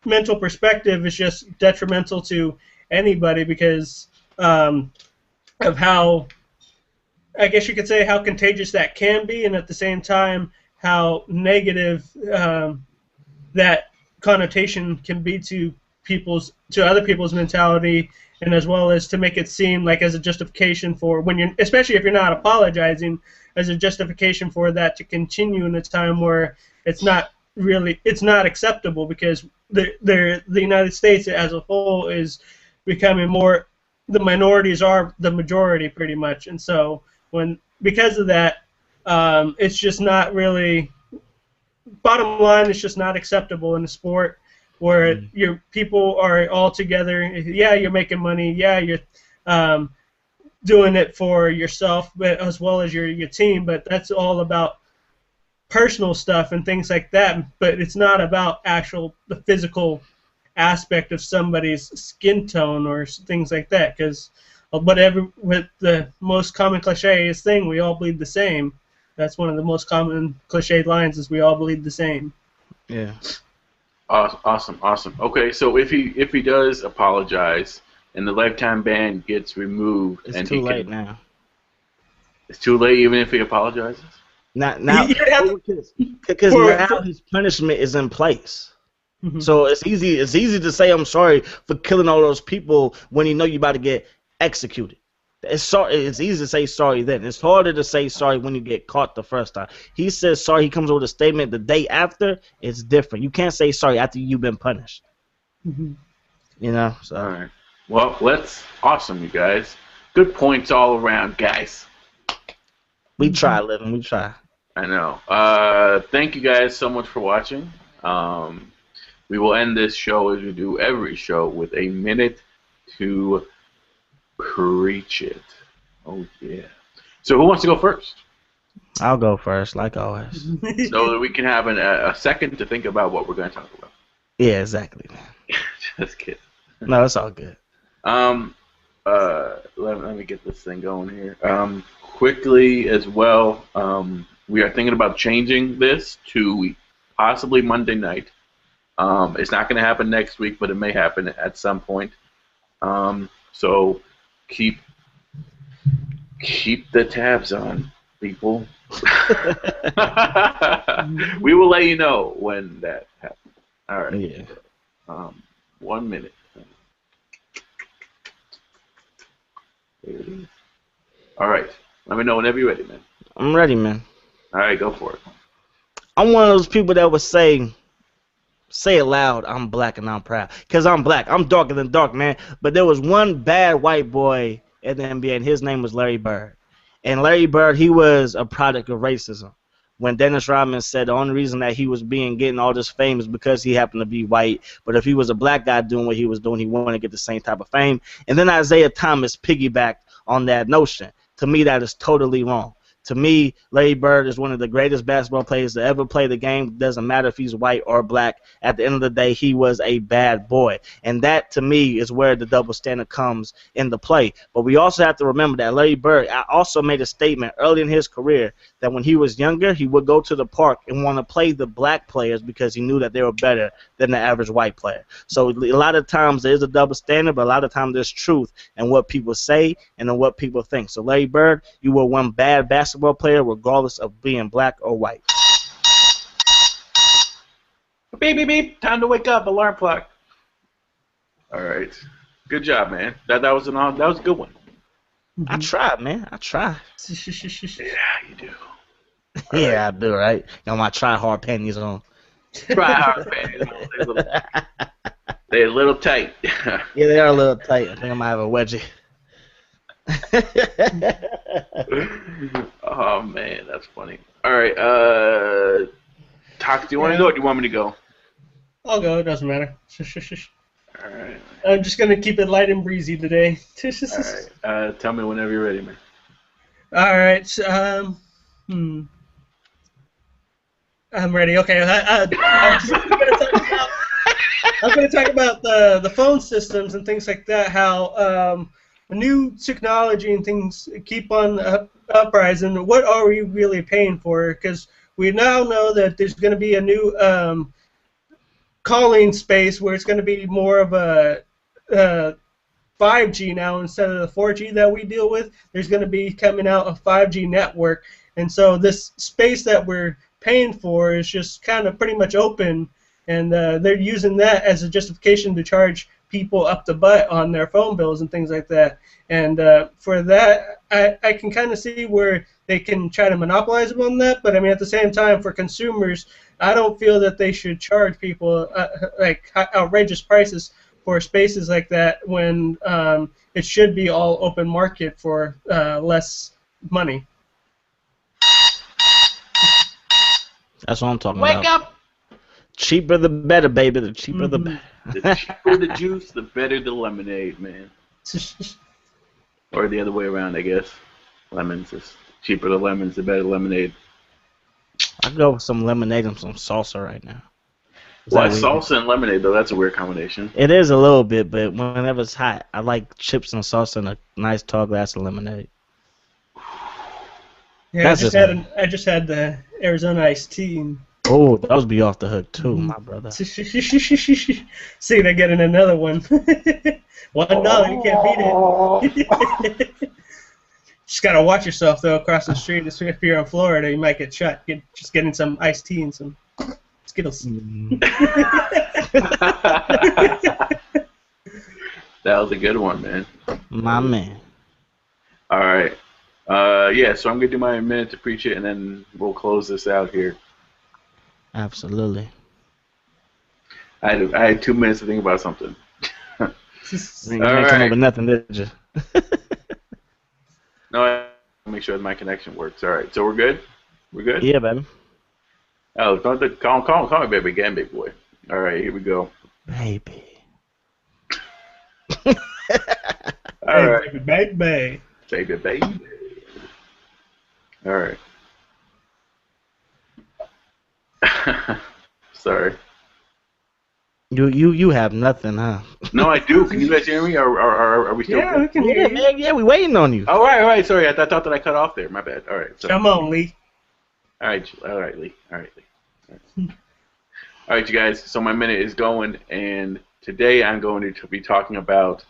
mental perspective is just detrimental to anybody because of how, I guess you could say, how contagious that can be, and at the same time, how negative that connotation can be to other people's mentality, and as well as to make it seem like as a justification for when you're, especially if you're not apologizing, as a justification for that to continue in a time where it's not acceptable, because the United States as a whole is becoming more, the minorities are the majority pretty much, and so because of that, it's just not really, bottom line, it's just not acceptable in the sport where your people are all together. Yeah, you're making money. Yeah, you're doing it for yourself, but as well as your team. But that's all about personal stuff and things like that. But it's not about the physical aspect of somebody's skin tone or things like that. Because with the most common cliche thing, we all bleed the same. That's one of the most common cliched lines, is we all bleed the same. Yeah. Awesome. Okay, so if he does apologize and the lifetime ban gets removed, it's too late now. It's too late, even if he apologizes. Now, because now his punishment is in place. Mm-hmm. So it's easy to say I'm sorry for killing all those people when you know you're about to get executed. It's easy to say sorry then. It's harder to say sorry when you get caught the first time. He says sorry. He comes with a statement the day after. It's different. You can't say sorry after you've been punished. Mm-hmm. You know. So. All right. Well, that's awesome, you guys. Good points all around, guys. We try, living. We try. I know. Thank you guys so much for watching. We will end this show as we do every show with a minute to preach it. Oh yeah. So who wants to go first? I'll go first, like always. So that we can have a second to think about what we're going to talk about. Yeah, exactly. Just kidding. No, it's all good. Let me get this thing going here. Quickly as well, we are thinking about changing this to possibly Monday night. It's not going to happen next week, but it may happen at some point. So keep the tabs on, people. We will let you know when that happens. All right. Yeah. 1 minute. There it is. All right. Let me know whenever you're ready, man. I'm ready, man. All right, go for it. I'm one of those people that would say it loud, I'm black and I'm proud. Because I'm black. I'm darker than dark, man. But there was one bad white boy in the NBA, and his name was Larry Bird. And Larry Bird, he was a product of racism. When Dennis Rodman said the only reason that he was getting all this fame is because he happened to be white. But if he was a black guy doing what he was doing, he wanted to get the same type of fame. And then Isaiah Thomas piggybacked on that notion. To me, that is totally wrong. To me, Larry Bird is one of the greatest basketball players to ever play the game. Doesn't matter if he's white or black. At the end of the day, he was a bad boy. And that, to me, is where the double standard comes into play. But we also have to remember that Larry Bird also made a statement early in his career that when he was younger, he would go to the park and want to play the black players because he knew that they were better than the average white player. So a lot of times there's a double standard, but a lot of times there's truth in what people say and in what people think. So Larry Bird, you were one bad basketball player regardless of being black or white. Beep, beep, beep. Time to wake up. Alarm clock. All right. Good job, man. That was a good one. I tried, man. I tried. Yeah, you do. Yeah, I do, right? Got my try-hard panties on. Try-hard panties on. They're a little tight. Yeah, they are a little tight. I think I might have a wedgie. Oh, man, that's funny. All right. Talk. Do you want to go or do you want me to go? I'll go. It doesn't matter. All right. I'm just gonna keep it light and breezy today. All right. Tell me whenever you're ready, man. All right. I'm ready. Okay. I'm going to talk about the phone systems and things like that. How new technology and things keep on uprising. What are we really paying for? Because we now know that there's going to be a new calling space where it's going to be more of a 5G now instead of the 4G that we deal with. There's going to be coming out a 5G network, and so this space that we're paying for is just kind of pretty much open, and they're using that as a justification to charge people up the butt on their phone bills and things like that. And for that, I can kind of see where they can try to monopolize on that, but I mean at the same time, for consumers, I don't feel that they should charge people like outrageous prices for spaces like that when it should be all open market for less money. That's what I'm talking Wake about. up! Cheaper the better, baby. The cheaper the better. The cheaper the juice, the better the lemonade, man. Or the other way around, I guess. Lemons is cheaper the lemons, the better the lemonade. I go with some lemonade and some salsa right now. Why salsa and lemonade though? That's a weird combination. It is a little bit, but whenever it's hot, I like chips and salsa and a nice tall glass of lemonade. Yeah, I just had the Arizona iced tea. And oh, those be off the hook too, my brother. See, they're getting another one. $1, you can't beat it. Just gotta watch yourself though. Across the street, if you're in Florida, you might get shot. Just getting some iced tea and some Skittles. That was a good one, man. My man. All right. Yeah, so I'm going to do my minute to preach it, and then we'll close this out here. Absolutely. I had 2 minutes to think about something. You didn't come up with nothing, did you? No, I make sure that my connection works. All right, so we're good? We're good? Yeah, baby. Oh, call me baby again, big boy. All right, here we go. Baby. All right. Baby. Baby. All right. Sorry. You have nothing, huh? No, I do. Can you guys hear me? Or are we still? Yeah, we can hear you. Man, yeah, we waiting on you. All right. Sorry, I thought that I cut off there. My bad. All right. So. Come on, Lee. All right, Lee. All right. All right, you guys. So my minute is going, and today I'm going to be talking about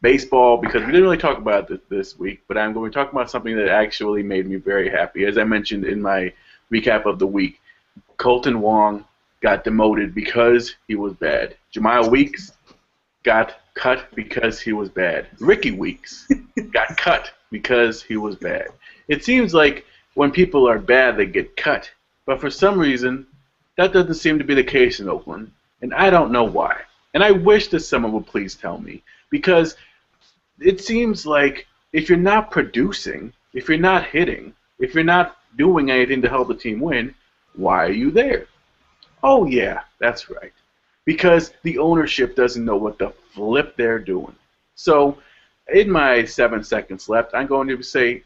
baseball because we didn't really talk about it this week, but I'm going to talk about something that actually made me very happy. As I mentioned in my recap of the week, Colton Wong got demoted because he was bad. Jemile Weeks got cut because he was bad. Ricky Weeks got cut because he was bad. It seems like when people are bad, they get cut. But for some reason, that doesn't seem to be the case in Oakland, and I don't know why. And I wish that someone would please tell me, because it seems like if you're not producing, if you're not hitting, if you're not doing anything to help the team win, why are you there? Oh yeah, that's right. Because the ownership doesn't know what the flip they're doing. So, in my 7 seconds left, I'm going to say,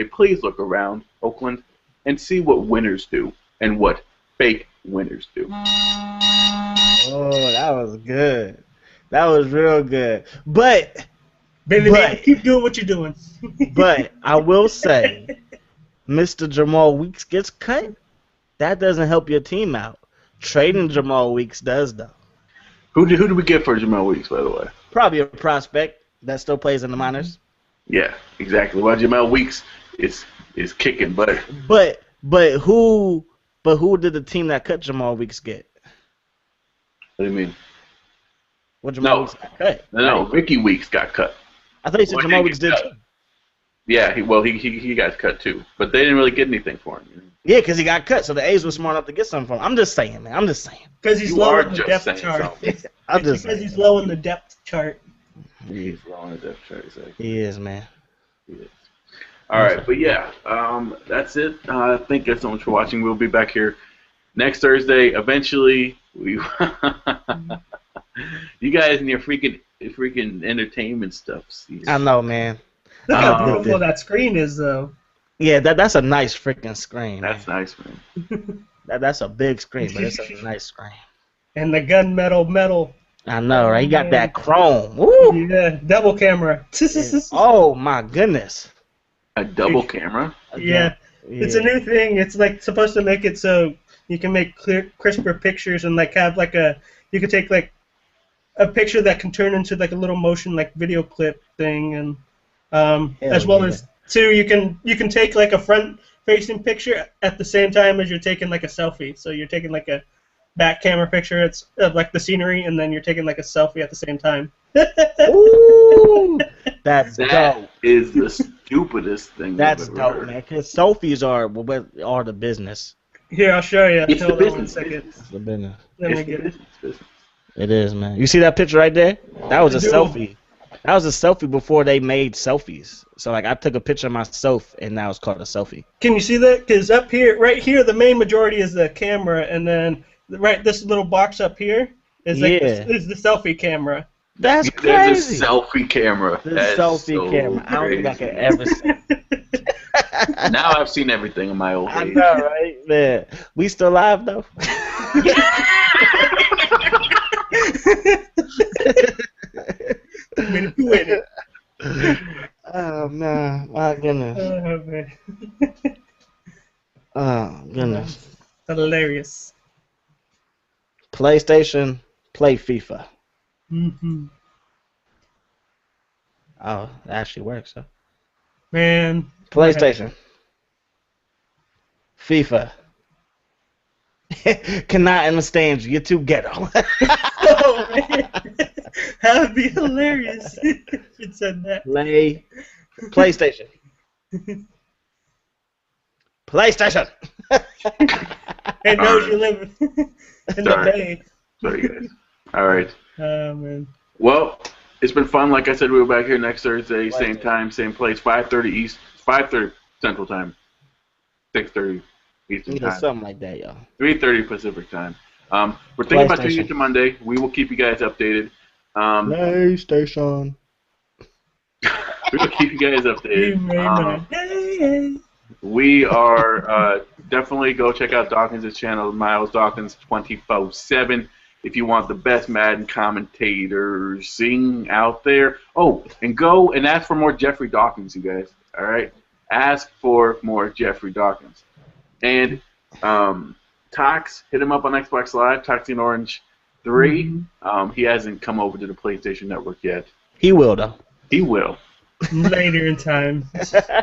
please look around Oakland and see what winners do and what fake winners do. Oh, that was good. That was real good. But keep doing what you're doing. But I will say, Mr. Jamal Weeks gets cut. That doesn't help your team out. Trading Jamal Weeks does, though. Who do we get for Jamal Weeks, by the way? Probably a prospect that still plays in the minors. Yeah, exactly. Well, Jamal Weeks is kicking butt. But who did the team that cut Jamal Weeks get? What do you mean? Well, Jamal Weeks got cut. No, Ricky Weeks got cut. I thought you said Jamal Weeks did too. Yeah, he got cut too, but they didn't really get anything for him. Yeah, because he got cut, so the A's were smart enough to get something from him. I'm just saying, man. I'm just saying. Because he's low in the depth chart. Because he's low in the depth chart. He's low in the depth chart, exactly. He is, man. He is. All right, but yeah, that's it. Thank you guys so much for watching. We'll be back here next Thursday. Eventually, We, you guys and your freaking entertainment stuff. I know, man. Look how beautiful that screen is, though. Yeah, that's a nice freaking screen. That's man. nice, man. That's a big screen, but it's a nice screen. And the gunmetal metal. I know, right? You got that chrome. Woo! Yeah, double camera. Oh my goodness. A double camera? Yeah. It's a new thing. It's like supposed to make it so you can make crisper pictures and like have like you could take like a picture that can turn into like a little motion like video clip thing, and as well as too you can take like a front facing picture at the same time as you're taking like a selfie. So you're taking like a back camera picture of like the scenery, and then you're taking like a selfie at the same time. Ooh, that dope. Is the stupidest thing. That's dope, man. Because selfies are the business. Here, I'll show you. It's the business. 1 second. It's the business. Let me get it. It is, man. You see that picture right there? That was a selfie. That was a selfie before they made selfies. So like I took a picture of myself, and now it's called a selfie. Can you see that? Because up here, right here, the main majority is the camera, and then this little box up here is like is the selfie camera. That's crazy. There's a selfie camera. The selfie camera. I don't think I could ever see. Now I've seen everything in my old age. I know, right? Man, we still live though. Oh man, my goodness. Oh man. Oh goodness. Hilarious. PlayStation, play FIFA. Mm-hmm. Oh, it actually works, huh? Man. PlayStation. FIFA. Cannot understand you. You're too ghetto. Oh, man. That would be hilarious if it said that. PlayStation. PlayStation. It knows you live in the Bay. Sorry, guys. All right. Oh, man. Well, it's been fun. Like I said, we'll be back here next Thursday, same time, same place, 5:30 East, 5:30 Central Time, 6:30 Eastern Time. Something like that, y'all. 3:30 Pacific Time. We're thinking about changing it to Monday. We will keep you guys updated. PlayStation. We will keep you guys updated. We are definitely go check out Dawkins' channel, Miles Dawkins 24/7. If you want the best Madden commentators out there. Oh, and go and ask for more Jeffrey Dawkins, you guys. All right, ask for more Jeffrey Dawkins. And Tox, hit him up on Xbox Live. Toxin Orange 3. Mm-hmm. He hasn't come over to the PlayStation Network yet. He will though. He will. Later in time.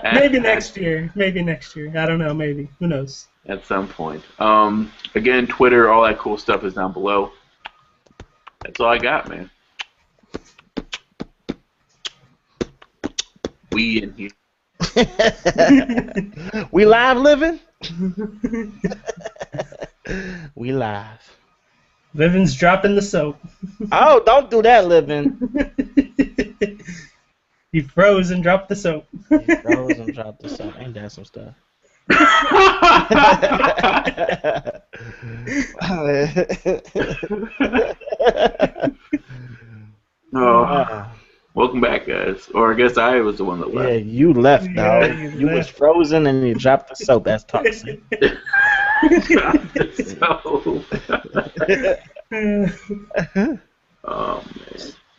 Maybe next year. Maybe next year. I don't know. Maybe. Who knows? At some point. Again, Twitter, all that cool stuff is down below. That's all I got, man. We in here. We live living? We live. Living's dropping the soap. Oh, don't do that, Living. He froze and dropped the soap. He froze and dropped the soap. Ain't that some stuff? Welcome back, guys. Or I guess I was the one that left. Yeah, you left, dog. You was frozen and you dropped the soap. That's toxic. Dropped the soap. Oh,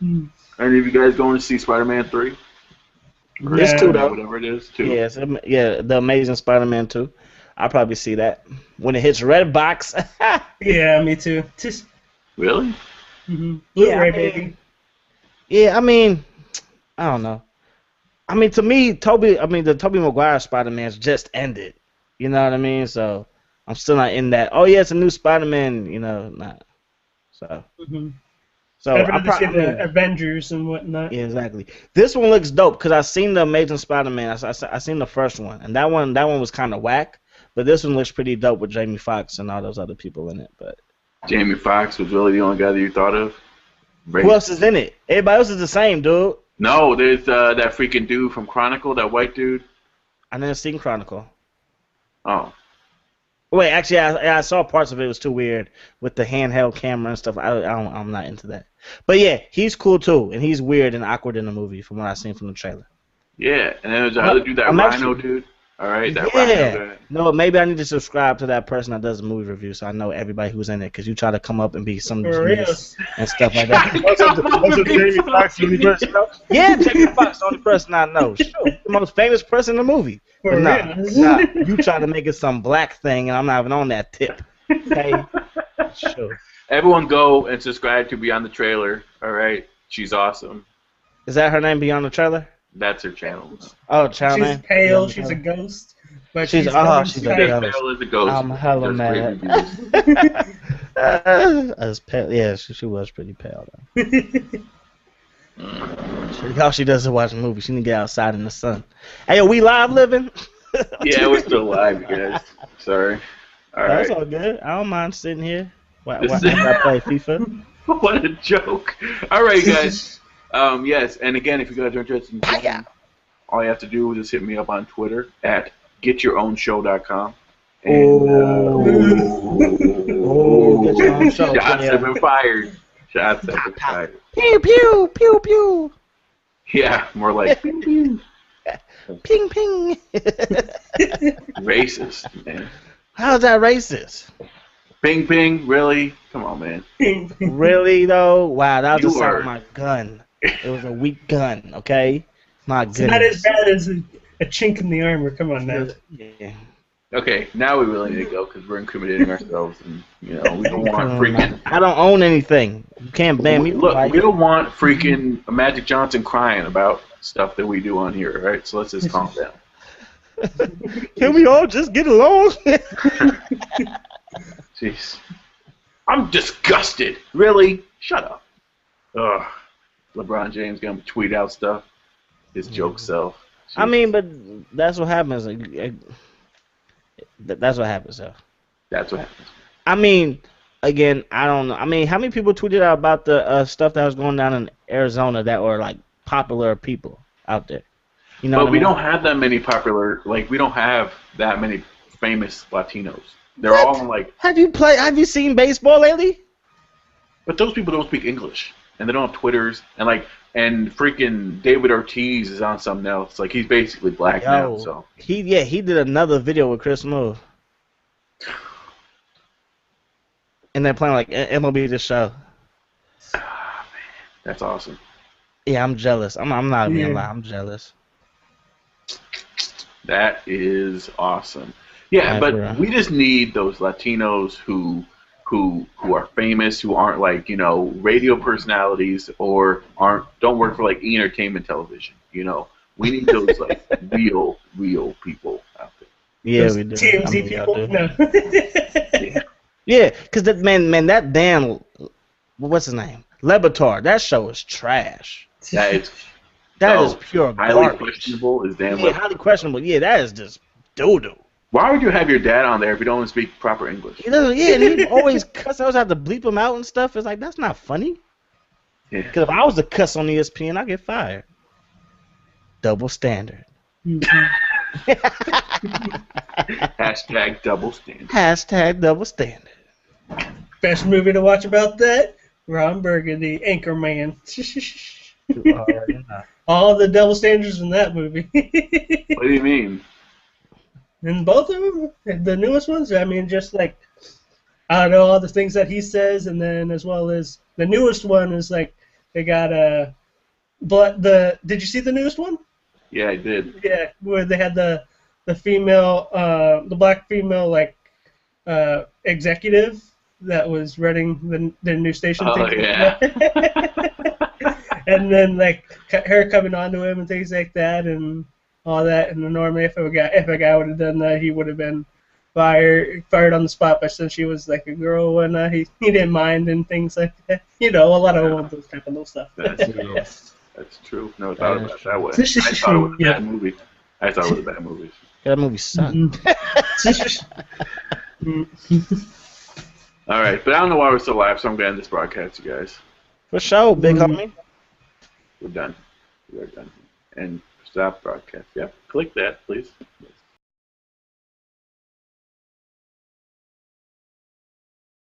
man. Any of you guys going to see Spider-Man 3? It's 2, though. Whatever it is, 2. Yeah, The Amazing Spider-Man 2. I'll probably see that when it hits Redbox. Yeah, me too. Really? Mm-hmm. Blu-ray, baby. Yeah, I mean, I don't know. I mean, to me, the Tobey Maguire Spider-Man's just ended. You know what I mean? So I'm still not in that. Oh yeah, it's a new Spider-Man. You know, not. So. Mm-hmm. So I'm probably the Avengers and whatnot. Yeah, exactly. This one looks dope because I seen the Amazing Spider-Man. I seen the first one, and that one was kind of whack. But this one looks pretty dope with Jamie Foxx and all those other people in it. But Jamie Foxx was really the only guy that you thought of? Who else is in it? Everybody else is the same, dude. No, there's that freaking dude from Chronicle, that white dude. I never seen Chronicle. Oh. Wait, actually, I saw parts of it. It was too weird with the handheld camera and stuff. I'm not into that. But yeah, he's cool too, and he's weird and awkward in the movie from what I've seen from the trailer. Yeah, and then there's the other dude, that I'm Rhino actually, dude. All right, that yeah. Rhino guy. No, maybe I need to subscribe to that person that does the movie review so I know everybody who's in it. Because you try to come up and be some For real. genius and stuff like that. Jamie Foxx the only person I know? Yeah, Jamie Foxx the only person I know. Sure, the most famous person in the movie. For But nah, real. you try to make it some black thing, and I'm not even on that tip. Okay, sure. Everyone go and subscribe to Beyond the Trailer. All right, she's awesome. Is that her name beyond the trailer? That's her channel. Oh, channel She's name? pale. Beyond the She's a Trailer. ghost. But She's- she's oh, she's she's She's a pale. ghost. pale as a ghost. I'm hella Does great mad. reviews. As pale, yeah, she was pretty pale though. All she does is watch a movie. She need to get outside in the sun. Hey, are we live living? Yeah, we're still live, you guys. Sorry. All That's right. all good. I don't mind sitting here. Why This is- I play FIFA? What a joke. All right, guys. Yes, and again, if you guys are interested in Hiya. all you have to do is just hit me up on Twitter at getyourown.show.com. Oh, get your own show. Shots Yeah. have been fired. Shots have been fired. Pew pew pew pew. Yeah, more like Ping ping. racist, man. How's that racist? Ping ping, really? Come on, man. Really though? Wow, that was You the sound are- of my gun. It was a weak gun. Okay. My It's not as goodness. bad as a chink in the armor. Come on now. Yeah. Okay, now we really need to go because we're incriminating ourselves, and we don't want freaking. I don't own anything. You can't ban me. Look, Like, we don't want freaking Magic Johnson crying about stuff that we do on here, all right? So let's just calm down. can we all just get along? Jeez. I'm disgusted. Really? Shut up. Ugh. LeBron James gonna tweet out stuff. His joke self. I mean, but that's what happens. That's what happens, though. That's what happens. I mean, again, I don't know. I mean, how many people tweeted out about the stuff that was going down in Arizona that were like popular people out there? You know, But what I we mean? don't have that many popular, like, we don't have that many famous Latinos. They're all like, Have you seen baseball lately? but those people don't speak English. And they don't have Twitters. And freaking David Ortiz is on something else. Like, he's basically black now, so. He did another video with Chris Moore. And they're playing like MLB The Show. That's awesome. Yeah, I'm jealous. I'm not even Yeah. gonna lie. I'm jealous. That is awesome. Yeah, Right, but bro. we just need those Latinos who are famous, who aren't like, radio personalities or don't work for like entertainment television. We need those like real people out there. Yeah, Those we do. TMZ I mean, y'all people. do. No. Yeah, because that man, that Dan, what's his name? Lebatard. That show is trash. That is That so is pure highly garbage. questionable. Is damn. Yeah, highly questionable. Yeah, that is just doo-doo. Why would you have your dad on there if you don't speak proper English? He doesn't. Yeah, and he always cuss. I always have to bleep him out and stuff. It's like that's not funny. Yeah. Because if I was to cuss on ESPN, I'd get fired. Double standard. Hashtag double standard. Hashtag double standard. Best movie to watch about that? Ron Burgundy, Anchorman. You already know. All the double standards in that movie. What do you mean? And both of them, the newest ones, I mean, just like, I don't know, all the things that he says, and then as well as the newest one is like, they got did you see the newest one? Yeah, I did. Yeah, where they had the female, the black female, like, executive that was running the new station. Oh, things like yeah. that. And then, like, her coming on to him and things like that, and all that. And normally, if a guy would have done that, he would have been fired on the spot. But since she was like a girl, and he didn't mind and things like that. A lot of those type of little stuff. That's true. Never thought about it that way. This is I thought it was a yeah. bad movie. I thought it was a bad movie. That movie sucked. All right, but I don't know why we're still live, so I'm going to end this broadcast, you guys. For sure, big homie. We're done. We are done. And stop broadcast. Yep. Click that, please.